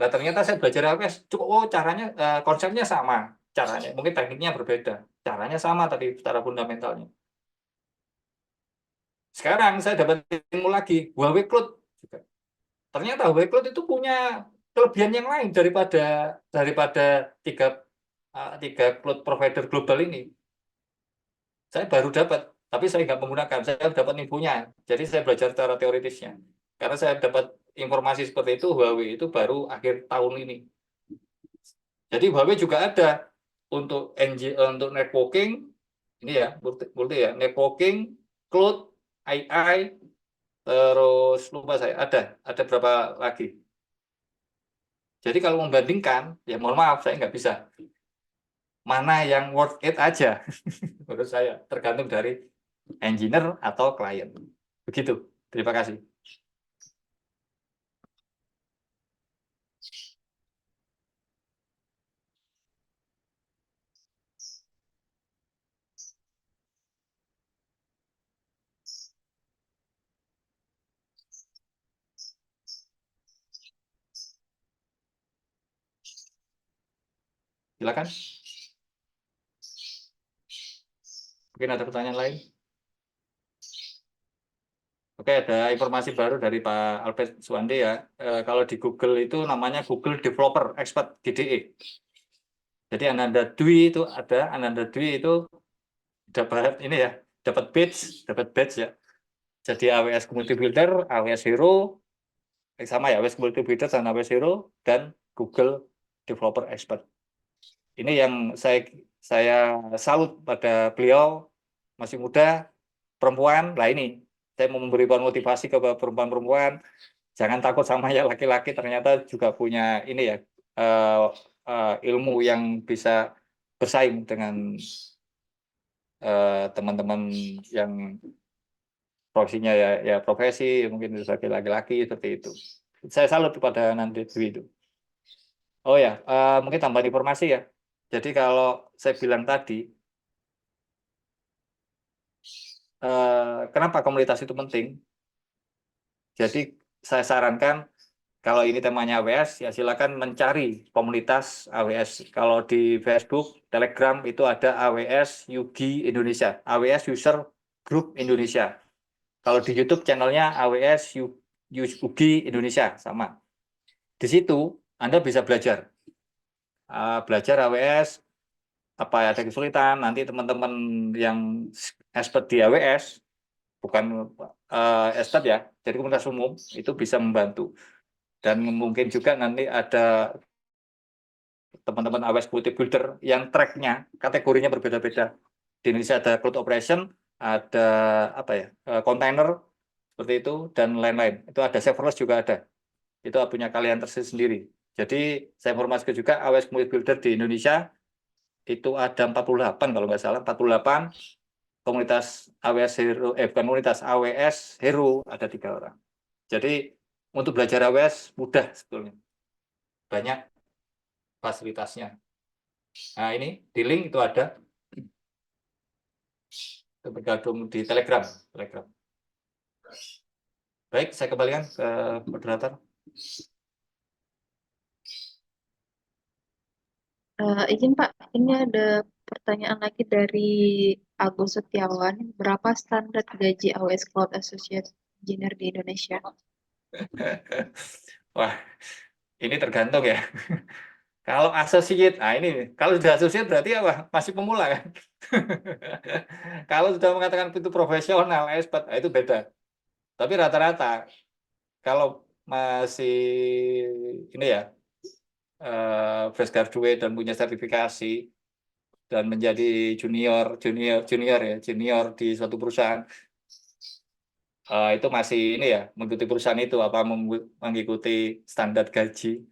Nah, ternyata saya belajar AWS, caranya konsepnya sama, caranya mungkin tekniknya berbeda, caranya sama tapi secara fundamentalnya. Sekarang saya dapat ilmu lagi Huawei Cloud juga. Ternyata Huawei Cloud itu punya kelebihan yang lain daripada tiga cloud provider global ini. Saya baru dapat, tapi saya nggak menggunakan. Saya dapat infonya. Jadi saya belajar secara teoritisnya. Karena saya dapat informasi seperti itu, Huawei itu baru akhir tahun ini. Jadi Huawei juga ada untuk networking, ini ya, multi ya, networking, cloud, AI, terus lupa saya, ada berapa lagi. Jadi kalau membandingkan, ya mohon maaf, saya nggak bisa. Mana yang worth it aja, menurut saya, tergantung dari engineer atau klien. Begitu, terima kasih. Silakan. Mungkin ada pertanyaan lain? Oke, ada informasi baru dari Pak Albert Suwandi ya. Kalau di Google itu namanya Google Developer Expert GDE. Jadi Ananda Dwi itu ada, Ananda Dwi itu dapat ini ya, dapat badge ya. Jadi AWS Community Builder, AWS Hero, sama ya, AWS Community Builder dan AWS Hero dan Google Developer Expert. Ini yang saya salut pada beliau, masih muda, perempuan. Lah ini saya mau memberikan motivasi ke perempuan-perempuan, jangan takut sama ya laki-laki, ternyata juga punya ini ya, ilmu yang bisa bersaing dengan teman-teman yang profesinya ya profesi mungkin sebagai laki-laki seperti itu. Saya salut kepada Nanda Dwi itu. Oh ya, mungkin tambahan informasi ya. Jadi kalau saya bilang tadi, kenapa komunitas itu penting? Jadi saya sarankan kalau ini temanya AWS, ya silakan mencari komunitas AWS. Kalau di Facebook, Telegram itu ada AWS Yugi Indonesia, AWS User Group Indonesia. Kalau di YouTube channelnya AWS Yugi Indonesia, sama. Di situ Anda bisa belajar AWS, apa ada kesulitan, nanti teman-teman yang expert di AWS, bukan expert ya, jadi komunitas umum, itu bisa membantu. Dan mungkin juga nanti ada teman-teman AWS Community Builder yang tracknya, kategorinya berbeda-beda. Di Indonesia ada cloud operation, ada apa ya, container, seperti itu, dan lain-lain. Itu ada serverless juga ada. Itu punya kalian tersendiri. Jadi saya informasikan juga AWS Community Builder di Indonesia itu ada 48 kalau nggak salah, 48. Komunitas AWS Hero, bukan komunitas AWS Hero ada 3 orang. Jadi untuk belajar AWS mudah sebetulnya, banyak fasilitasnya. Nah ini di link itu ada, bergabung di Telegram. Baik, saya kembalikan ke moderator. Izin Pak, ini ada pertanyaan lagi dari Agus Setiawan. Berapa standar gaji AWS Cloud Associate Engineer di Indonesia? Wah, ini tergantung ya. Kalau associate, nah ini kalau sudah associate berarti apa? Masih pemula kan? Kalau sudah mengatakan itu profesional, expert, itu beda. Tapi rata-rata kalau masih ini ya, fresh graduate dan punya sertifikasi dan menjadi junior di suatu perusahaan, itu masih ini ya, mengikuti perusahaan itu apa mengikuti standar gaji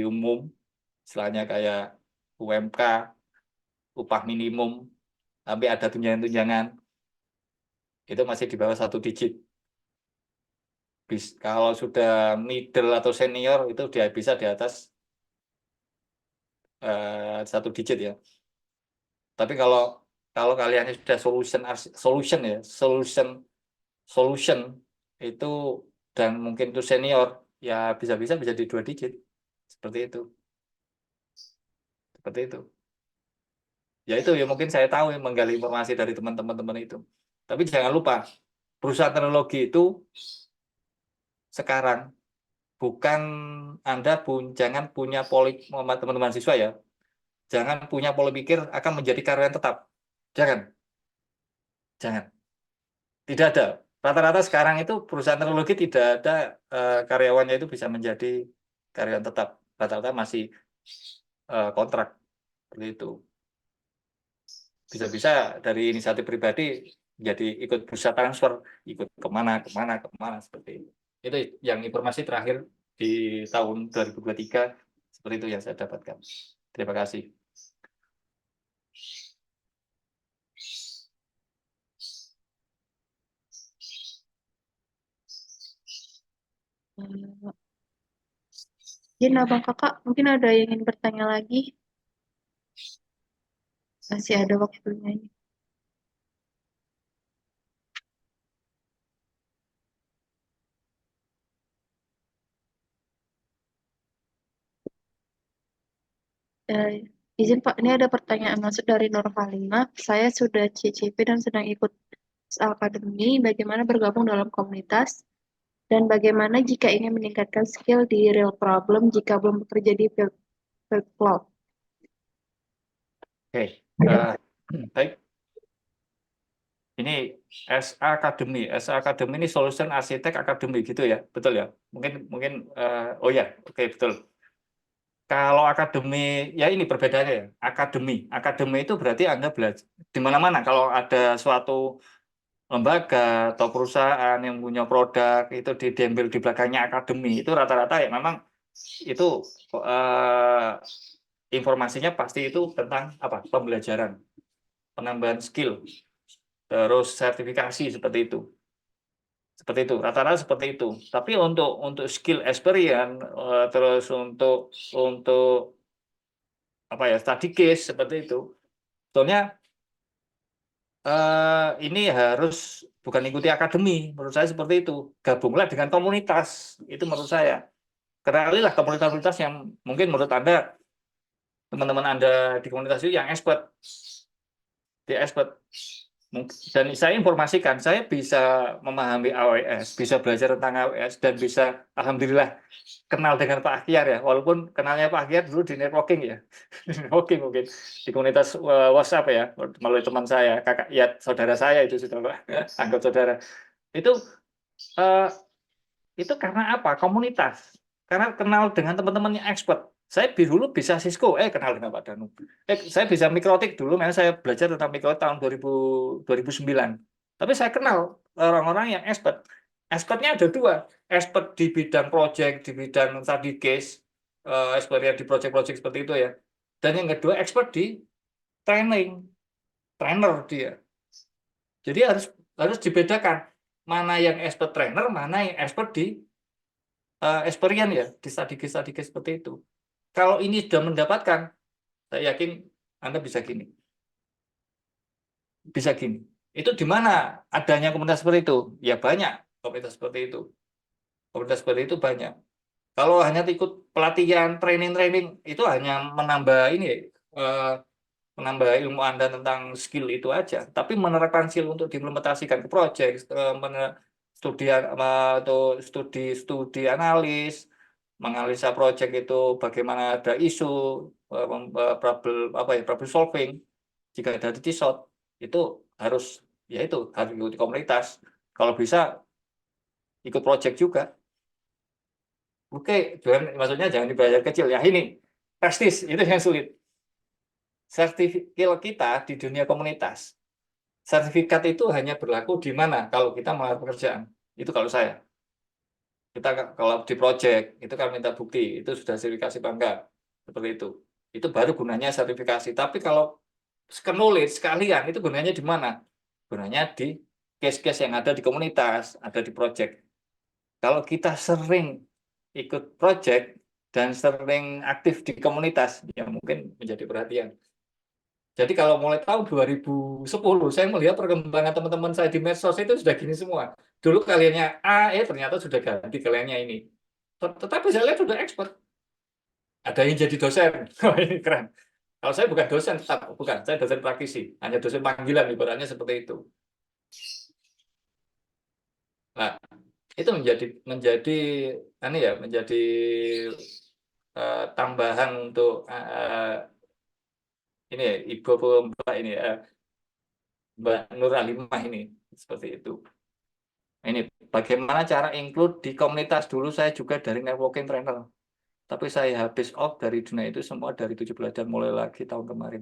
umum, istilahnya kayak UMK, upah minimum, tapi ada tunjangan-tunjangan, itu masih di bawah 1 digit. Kalau sudah middle atau senior itu dia bisa di atas 1 digit ya. Tapi kalau kalian sudah solution itu dan mungkin itu senior ya bisa di 2 digit seperti itu. Ya itu ya mungkin saya tahu menggali informasi dari teman-teman itu. Tapi jangan lupa perusahaan teknologi itu sekarang bukan Anda jangan punya teman-teman siswa ya. Jangan punya pola pikir akan menjadi karyawan tetap. Jangan. Tidak ada. Rata-rata sekarang itu perusahaan teknologi tidak ada karyawannya itu bisa menjadi karyawan tetap. Rata-rata masih kontrak seperti itu. Bisa-bisa dari inisiatif pribadi jadi ikut bursa transfer, ikut kemana seperti itu. Itu yang informasi terakhir di tahun 2023 seperti itu yang saya dapatkan. Terima kasih. Izin abang kakak, mungkin ada yang ingin bertanya lagi? Masih ada waktunya ini. Izin Pak, ini ada pertanyaan masuk dari Nur Halimah. Saya sudah CCP dan sedang ikut akademi. Bagaimana bergabung dalam komunitas? Dan bagaimana jika ingin meningkatkan skill di real problem jika belum bekerja di field cloud? Oke, baik. Ini SA Academy ini Solution Architect Academy gitu ya, betul ya? Mungkin oh ya, oke betul. Kalau akademi, ya ini perbedaannya ya. Akademi itu berarti Anda belajar di mana-mana. Kalau ada suatu lembaga atau perusahaan yang punya produk itu diambil di belakangnya akademi, itu rata-rata ya memang itu informasinya pasti itu tentang apa? Pembelajaran, penambahan skill, terus sertifikasi seperti itu. Seperti itu, rata-rata seperti itu. Tapi untuk skill experience, terus untuk apa ya study case seperti itu, sebetulnya ini harus bukan ikuti akademi, menurut saya seperti itu. Gabunglah dengan komunitas, itu menurut saya. Kenalilah komunitas-komunitas yang mungkin menurut Anda, teman-teman Anda di komunitas itu yang expert, dia expert. Dan saya informasikan, saya bisa memahami AWS, bisa belajar tentang AWS, dan bisa, alhamdulillah, kenal dengan Pak Akhyar ya, walaupun kenalnya Pak Akhyar dulu di networking ya, networking mungkin di komunitas WhatsApp ya, melalui teman saya, kakak ya saudara saya itu sudah Pak, anggap saudara. Eh, itu karena apa? Komunitas, karena kenal dengan teman-teman yang expert. Saya dulu bisa Cisco, kenal dengan Pak Danu. Saya bisa Mikrotik dulu, karena saya belajar tentang Mikrotik tahun 2009. Tapi saya kenal orang-orang yang expert. Expertnya ada dua, expert di bidang project, di bidang study case, expert di project-project seperti itu ya. Dan yang kedua, expert di training, trainer dia. Jadi harus dibedakan mana yang expert trainer, mana yang expert di experience ya, di study case seperti itu. Kalau ini sudah mendapatkan, saya yakin Anda bisa gini. Bisa gini. Itu di mana adanya komunitas seperti itu? Ya banyak komunitas seperti itu. Komunitas seperti itu banyak. Kalau hanya ikut pelatihan, training-training, itu hanya menambah ini, menambah ilmu Anda tentang skill itu aja. Tapi menerapkan skill untuk diimplementasikan ke project, studi analis, menganalisa project itu bagaimana ada isu, problem solving, jika ada titik shot, itu harus ikuti komunitas. Kalau bisa ikut project juga. Oke, maksudnya jangan dibayar kecil ya. Ini prestis itu yang sulit. Sertifikat kita di dunia komunitas, sertifikat itu hanya berlaku di mana kalau kita melamar pekerjaan. Itu kalau saya. Kita kalau di project itu kan minta bukti itu sudah sertifikasi apa enggak, seperti itu. Itu baru gunanya sertifikasi. Tapi kalau knowledge sekalian itu gunanya di mana? Gunanya di case-case yang ada di komunitas, ada di project. Kalau kita sering ikut project dan sering aktif di komunitas, ya mungkin menjadi perhatian. Jadi kalau mulai tahun 2010, saya melihat perkembangan teman-teman saya di medsos itu sudah gini semua. Dulu kaliannya A, ternyata sudah ganti kaliannya ini. Tetapi saya lihat sudah expert. Ada yang jadi dosen. Wah, ini keren. Kalau saya bukan dosen, tetap bukan. Saya dosen praktisi. Hanya dosen panggilan, ibaratnya seperti itu. Nah, itu menjadi tambahan untuk ini ya, Ibu Mbak ini Mbak Nur Alimah ini seperti itu. Ini bagaimana cara include di komunitas. Dulu saya juga dari networking trainer, tapi saya habis off dari dunia itu semua dari 17 dan mulai lagi tahun kemarin.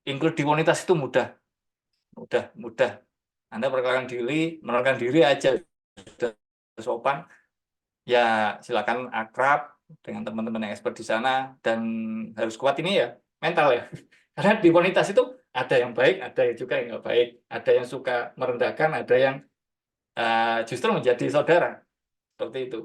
Include di komunitas itu mudah, mudah. Anda menerangkan diri aja sudah sopan, ya silakan akrab dengan teman-teman yang expert di sana, dan harus kuat ini ya mental ya. Karena di komunitas itu ada yang baik, ada yang juga yang nggak baik, ada yang suka merendahkan, ada yang justru menjadi saudara, seperti itu.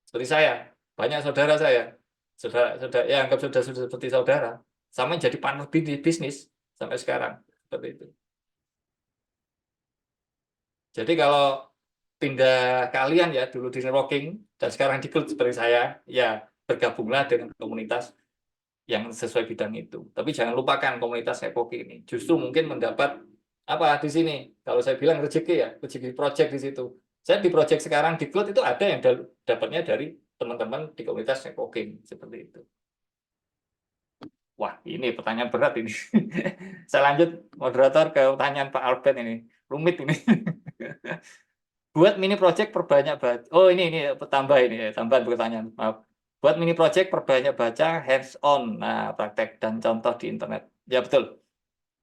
Seperti saya, banyak saudara saya, saudara ya anggap sudah seperti saudara, sama jadi partner bisnis sampai sekarang, seperti itu. Jadi kalau pindah kalian ya, dulu di networking dan sekarang di Guild seperti saya, ya bergabunglah dengan komunitas yang sesuai bidang itu. Tapi jangan lupakan komunitas networking ini. Justru mungkin mendapat apa di sini? Kalau saya bilang rezeki ya, rezeki project di situ. Saya di project sekarang di Guild itu ada yang dapatnya dari teman-teman di komunitas networking seperti itu. Wah, ini pertanyaan berat ini. Saya lanjut moderator ke pertanyaan Pak Albert ini. Rumit ini. Buat mini project perbanyak baca. Oh, ini tambah ini, tambahan pertanyaan. Maaf. Buat mini project perbanyak baca hands on. Nah, praktek dan contoh di internet. Ya, betul.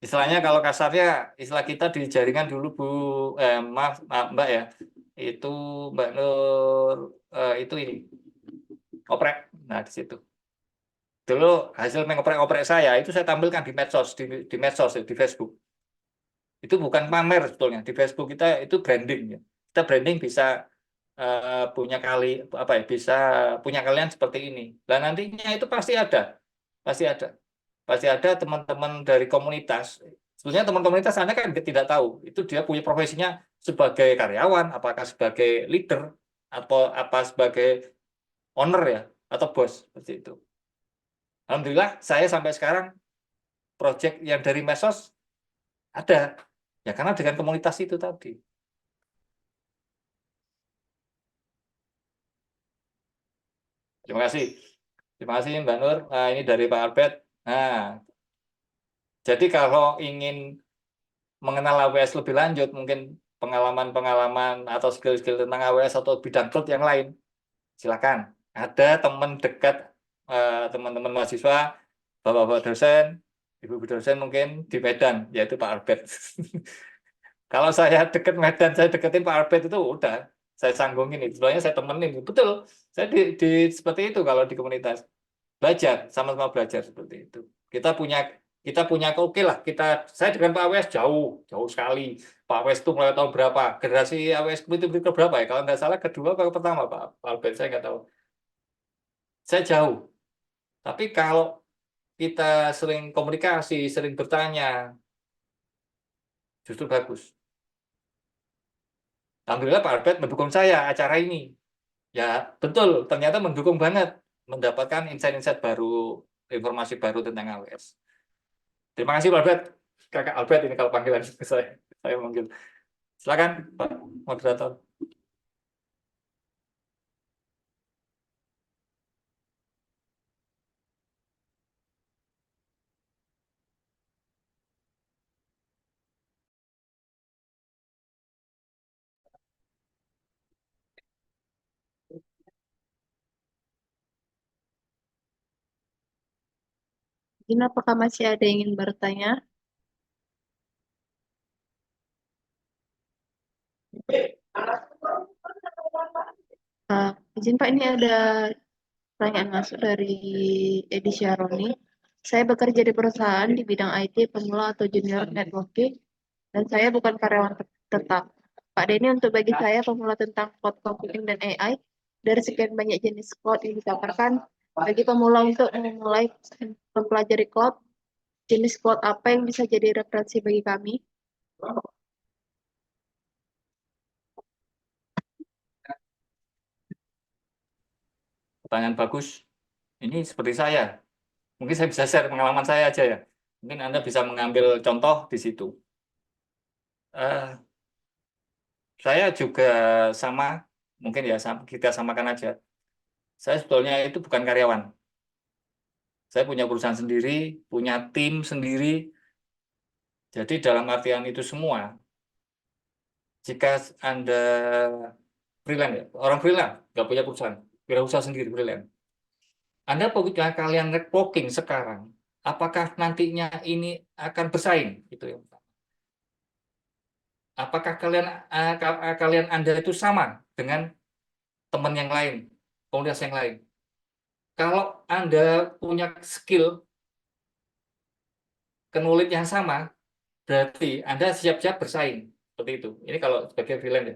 Istilahnya kalau kasarnya, istilah kita di jaringan dulu Bu, maaf Mbak ya. Itu Mbak Nur, itu ini. Oprek. Nah, di situ. Dulu hasil mengoprek-oprek saya itu saya tampilkan di medsos, di medsos, di Facebook. Itu bukan pamer sebetulnya. Di Facebook kita itu branding ya. Kita branding bisa punya bisa punya kalian seperti ini. Dan nantinya itu pasti ada teman-teman dari komunitas. Sebenarnya teman komunitas Anda kan tidak tahu itu dia punya profesinya sebagai karyawan, apakah sebagai leader atau apa sebagai owner ya atau bos seperti itu. Alhamdulillah saya sampai sekarang project yang dari medsos ada ya karena dengan komunitas itu tadi. Terima kasih. Terima kasih Mbak Nur. Nah, ini dari Pak Albert. Nah, jadi kalau ingin mengenal AWS lebih lanjut, mungkin pengalaman-pengalaman atau skill-skill tentang AWS atau bidang cloud yang lain, silakan. Ada teman dekat, teman-teman mahasiswa, bapak-bapak dosen, ibu-ibu dosen mungkin di Medan, yaitu Pak Albert. Kalau saya dekat Medan, saya deketin Pak Albert itu udah, saya sanggungin itu. Sebenarnya saya temenin, betul. Saya seperti itu kalau di komunitas. Belajar, sama-sama belajar seperti itu. Kita punya oke lah, saya dengan Pak AWS jauh sekali. Pak AWS itu mulai tahun berapa? Generasi AWS itu berapa ya? Kalau nggak salah kedua atau pertama Pak Albert, saya nggak tahu. Saya jauh. Tapi kalau kita sering komunikasi, sering bertanya, justru bagus. Alhamdulillah Pak Albert mendukung saya acara ini. Ya betul, ternyata mendukung banget. Mendapatkan insight-insight baru, informasi baru tentang AWS. Terima kasih Pak Albert. Kakak Albert ini kalau panggilan saya manggil. Silakan Pak Moderator. Ini apakah masih ada yang ingin bertanya? Izin Pak, ini ada pertanyaan masuk dari Edi Syaroni. Saya bekerja di perusahaan di bidang IT, pemula atau junior networking, dan saya bukan karyawan tetap. Pak Denny, untuk bagi saya pemula tentang cloud computing dan AI, dari sekian banyak jenis cloud yang ditawarkan, bagi pemula untuk memulai mempelajari cloud, jenis cloud apa yang bisa jadi referensi bagi kami? Pertanyaan bagus. Ini seperti saya. Mungkin saya bisa share pengalaman saya aja ya. Mungkin Anda bisa mengambil contoh di situ. Saya juga sama, mungkin ya kita samakan aja. Saya sebetulnya itu bukan karyawan. Saya punya perusahaan sendiri, punya tim sendiri. Jadi dalam artian itu semua, jika Anda freelance ya, orang freelance, nggak punya perusahaan, wirausaha sendiri freelance. Anda punya kalian networking sekarang, apakah nantinya ini akan bersaing? Gitu ya. Apakah kalian Anda itu sama dengan teman yang lain, komunitas yang lain? Kalau Anda punya skill knowledge yang sama, berarti Anda siap-siap bersaing. Seperti itu. Ini kalau sebagai freelance ya,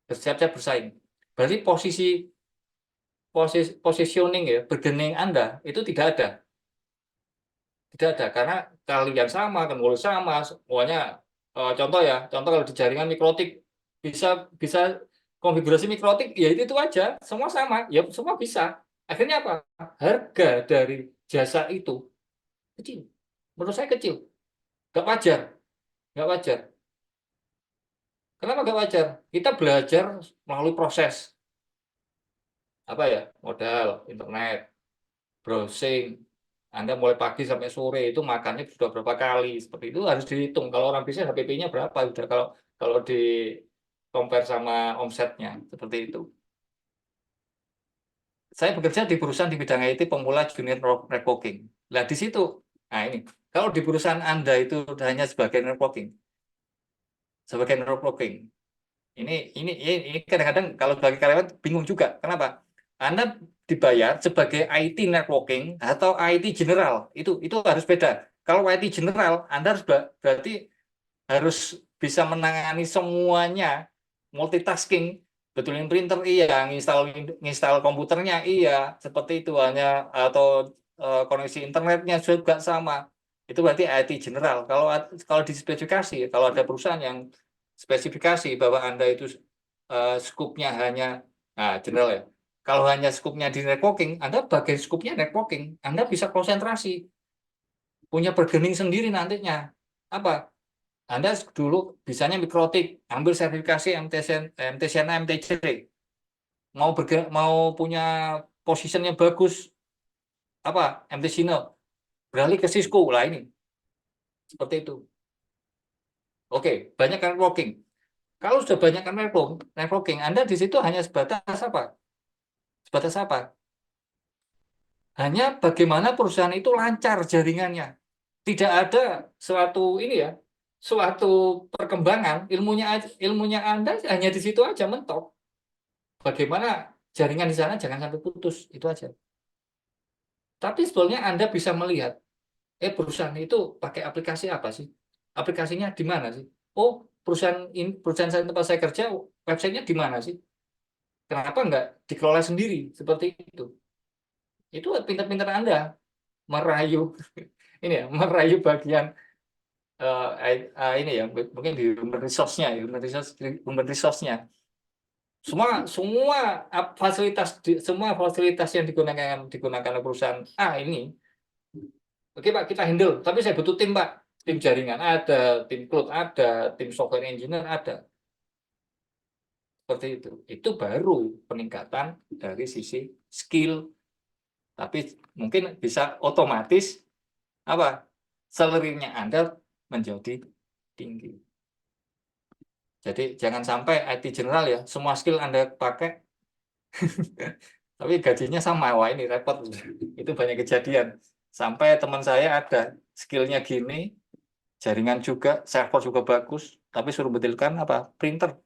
bersiap-siap bersaing. Berarti positioning ya, bergening Anda itu tidak ada. Tidak ada, karena kalian sama, knowledge sama, semuanya. Contoh kalau di jaringan mikrotik bisa bisa konfigurasi mikrotik, ya itu aja, semua sama, ya semua bisa. Akhirnya apa? Harga dari jasa itu kecil. Menurut saya kecil, nggak wajar, nggak wajar. Kenapa nggak wajar? Kita belajar melalui proses apa ya, modal, internet, browsing. Anda mulai pagi sampai sore itu makannya sudah berapa kali, seperti itu harus dihitung. Kalau orang bisnis HPP-nya berapa, sudah kalau kalau di compare sama omsetnya seperti itu. Saya bekerja di perusahaan di bidang IT pemula junior networking. Nah di situ, nah ini kalau di perusahaan Anda itu hanya sebagai networking, ini kadang-kadang kalau bagi karyawan bingung juga. Kenapa? Anda dibayar sebagai IT networking atau IT general, itu harus beda. Kalau IT general, Anda harus berarti harus bisa menangani semuanya, multitasking, betulin printer iya, nginstal komputernya iya, seperti itu hanya, atau koneksi internetnya juga sama. Itu berarti IT general. Kalau di spesifikasi, kalau ada perusahaan yang spesifikasi bahwa Anda itu skupnya hanya, nah general ya. Kalau hanya skupnya di networking, Anda bagian skupnya networking, Anda bisa konsentrasi, punya bargaining sendiri nantinya. Apa? Anda dulu bisanya mikrotik, ambil sertifikasi MTCNA, MTC, mau punya positionnya bagus, apa MTC beralih ke Cisco lah ini, seperti itu. Oke, banyak networking. Kalau sudah banyak networking, Anda di situ hanya sebatas apa? Sebatas apa? Hanya bagaimana perusahaan itu lancar jaringannya. Tidak ada suatu ini ya, suatu perkembangan ilmunya Anda hanya di situ aja mentok. Bagaimana jaringan di sana jangan sampai putus, itu aja. Tapi sebetulnya Anda bisa melihat, perusahaan itu pakai aplikasi apa sih? Aplikasinya di mana sih? Oh, perusahaan saya tempat saya kerja, websitenya di mana sih? Kenapa nggak dikelola sendiri seperti itu? Itu pintar-pintar Anda merayu ini ya, merayu bagian ini ya, mungkin di human resource-nya. Semua fasilitas yang digunakan oleh perusahaan ini, oke Pak, kita handle, tapi saya butuh tim Pak, tim jaringan ada, tim cloud ada, tim software engineer ada, seperti itu baru peningkatan dari sisi skill. Tapi mungkin bisa otomatis apa, salary-nya Anda menjadi tinggi. Jadi jangan sampai IT general ya, semua skill Anda pakai tapi gajinya sama. Wah, ini repot. Itu banyak kejadian. Sampai teman saya ada skillnya gini, jaringan juga, server juga bagus, tapi suruh betulkan apa? Printer.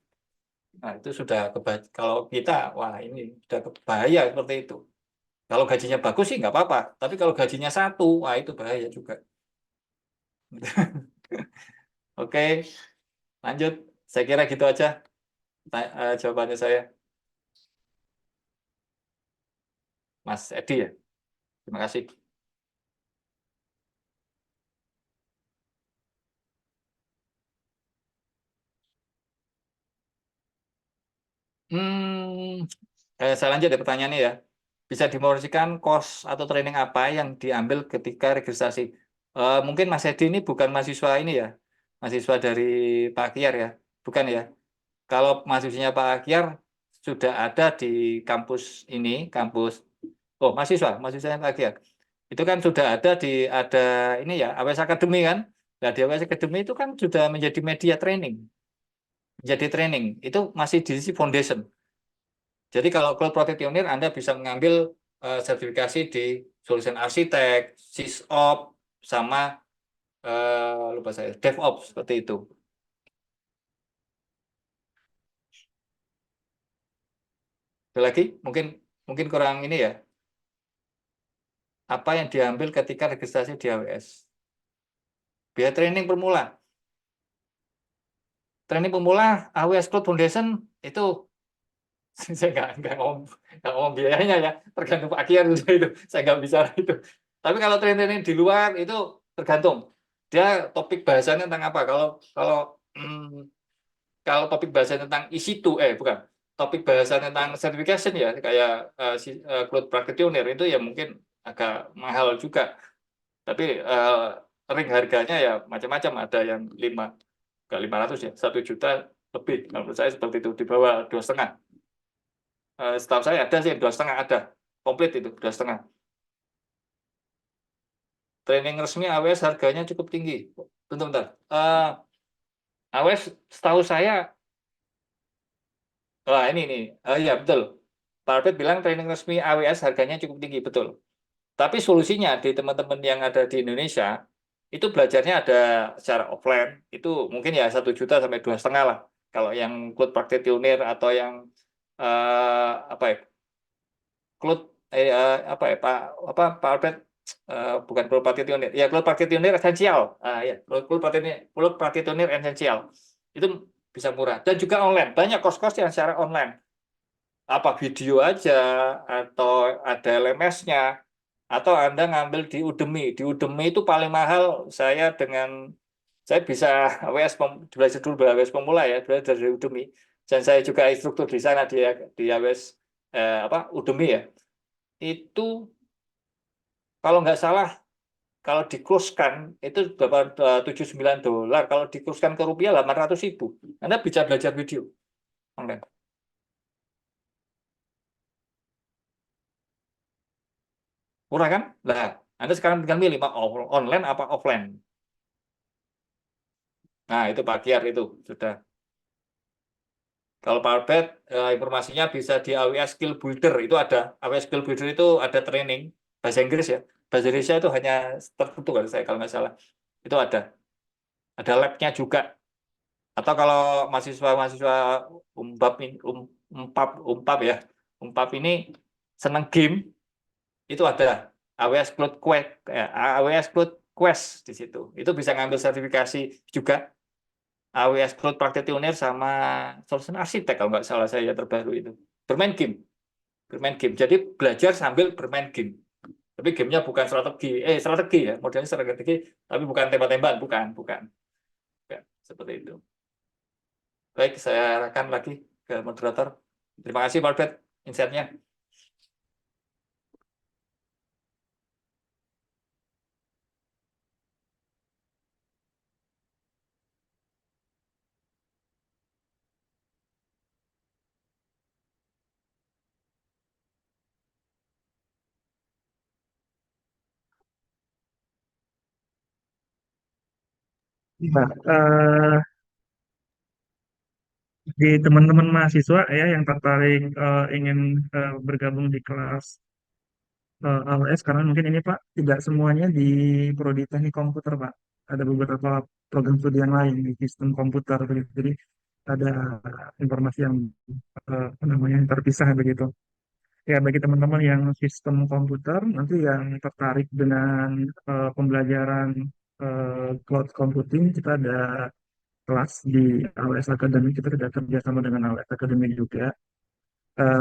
Nah, itu sudah kalau kita, wah ini sudah bahaya seperti itu. Kalau gajinya bagus sih nggak apa-apa, tapi kalau gajinya satu, wah itu bahaya juga. Oke, lanjut. Saya kira gitu aja jawabannya saya, Mas Edi ya. Terima kasih. Saya lanjut ya pertanyaannya ya. Bisa dimodifikasikan course atau training apa yang diambil ketika registrasi? Mungkin Mas Edi ini bukan mahasiswa ini ya, mahasiswa dari Pak Akyar ya, bukan ya? Kalau mahasiswanya Pak Akyar sudah ada di kampus ini, mahasiswanya Pak Akyar. Itu kan sudah ada ini ya, AWS Academy kan? Nah, di AWS Academy itu kan sudah menjadi media training, itu masih di sisi foundation. Jadi kalau Cloud Project Pioneer Anda bisa mengambil sertifikasi di Solution Architect, SysOps, sama lupa saya DevOps seperti itu. Sekali lagi, mungkin kurang ini ya. Apa yang diambil ketika registrasi di AWS? Biaya training pemula. Training pemula AWS Cloud Foundation itu saya nggak ngomong biayanya ya, tergantung Pak Kian itu. Saya nggak bicara itu. Tapi kalau training di luar itu tergantung. Dia topik bahasanya tentang apa? Kalau topik bahasanya tentang EC2, bukan. Topik bahasa tentang certification ya, kayak Cloud Practitioner itu ya mungkin agak mahal juga. Tapi ring harganya ya macam-macam, ada yang 500 ya, 1 juta lebih. Kalau menurut saya seperti itu, di bawah 2,5. Setahu saya ada sih 2,5, ada komplit itu 2,5. Training resmi AWS harganya cukup tinggi. Bentar. AWS setahu saya, wah ini nih, ya betul. Pak Albert bilang training resmi AWS harganya cukup tinggi, betul. Tapi solusinya di teman-teman yang ada di Indonesia, itu belajarnya ada secara offline, itu mungkin ya 1 juta sampai 2,5 lah. Kalau yang Cloud Practitioner atau yang apa ya, Cloud Pak Albert, bukan Cloud Practitioner, ya Cloud Practitioner Essential, ya Cloud Practitioner Essential itu bisa murah, dan juga online, banyak kos-kos yang secara online, apa video aja atau ada LMS-nya, atau Anda ngambil di Udemy. Di Udemy itu paling mahal, saya bisa belajar dulu AWS pemula ya, belajar dari Udemy, dan saya juga instruktur di sana di AWS Udemy ya. Itu kalau nggak salah, kalau dikursuskan itu berapa, $79. Kalau dikursuskan ke rupiah 800.000. Anda bisa belajar video online. Murah kan? Nah, Anda sekarang tinggal milih mau online apa offline. Nah, itu Pak Kiar itu sudah. Kalau Pak Albert, informasinya bisa di AWS Skill Builder, itu ada. AWS Skill Builder itu ada training bahasa Inggris ya. Bahasa Indonesia itu hanya tertentu kalau nggak salah. Itu ada. Ada lab-nya juga. Atau kalau mahasiswa Unpap ya. Unpap ini senang game, itu ada AWS Cloud Quest di situ. Itu bisa ngambil sertifikasi juga. AWS Cloud Practitioner sama Solution Architect kalau nggak salah saya terbaru itu. Bermain game. Jadi belajar sambil bermain game. Tapi gamenya bukan strategi ya, modelnya strategi, tapi bukan tembak-tembakan, bukan. Seperti itu. Baik, saya arahkan lagi ke moderator. Terima kasih Pak Albert, insight-nya. Nah, di teman-teman mahasiswa ya yang tertarik ingin bergabung di kelas AWS, karena mungkin ini Pak tidak semuanya di prodi teknik komputer Pak. Ada beberapa program studi yang lain di sistem komputer begitu. Jadi ada informasi yang apa namanya terpisah begitu. Ya bagi teman-teman yang sistem komputer nanti yang tertarik dengan pembelajaran cloud computing, kita ada kelas di AWS Academy. Kita sudah kerjasama dengan AWS Academy juga.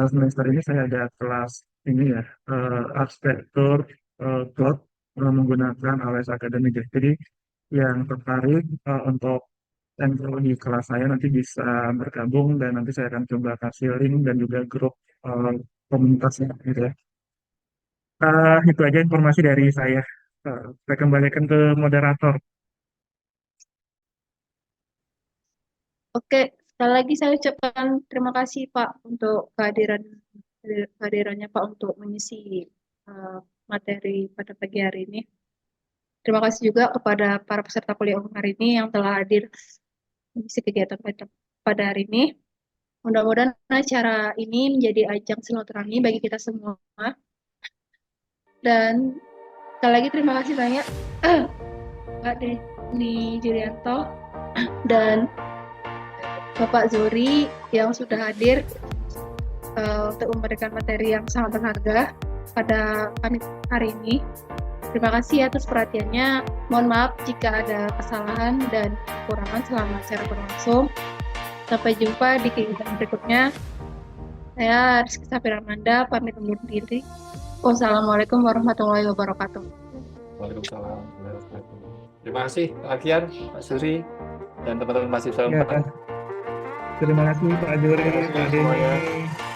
Semester ini saya ada kelas ini ya, arsitektur cloud menggunakan AWS Academy. Jadi yang tertarik untuk enroll di kelas saya nanti bisa bergabung, dan nanti saya akan coba kasih link dan juga grup komunitasnya gitu ya. Itu aja informasi dari saya. Saya kembalikan ke moderator. Oke, sekali lagi saya ucapkan terima kasih Pak untuk kehadirannya Pak untuk mengisi materi pada pagi hari ini. Terima kasih juga kepada para peserta kuliah umum hari ini yang telah hadir mengisi kegiatan pada hari ini. Mudah-mudahan acara ini menjadi ajang silaturahmi bagi kita semua. Dan sekali lagi terima kasih banyak Pak Denny Julianto dan Bapak Zuri yang sudah hadir untuk memberikan materi yang sangat berharga pada kami hari ini. Terima kasih atas perhatiannya. Mohon maaf jika ada kesalahan dan kekurangan selama acara berlangsung. Sampai jumpa di kegiatan berikutnya. Saya Rizky Safiramanda, pamit undur diri. Wassalamualaikum warahmatullahi wabarakatuh. Waalaikumsalam warahmatullahi wabarakatuh. Terima kasih Pak Alfian, Pak Suri, dan teman-teman mahasiswa Ya, 4. terima kasih Pak Juri, Terima kasih Pak semuanya. Denny.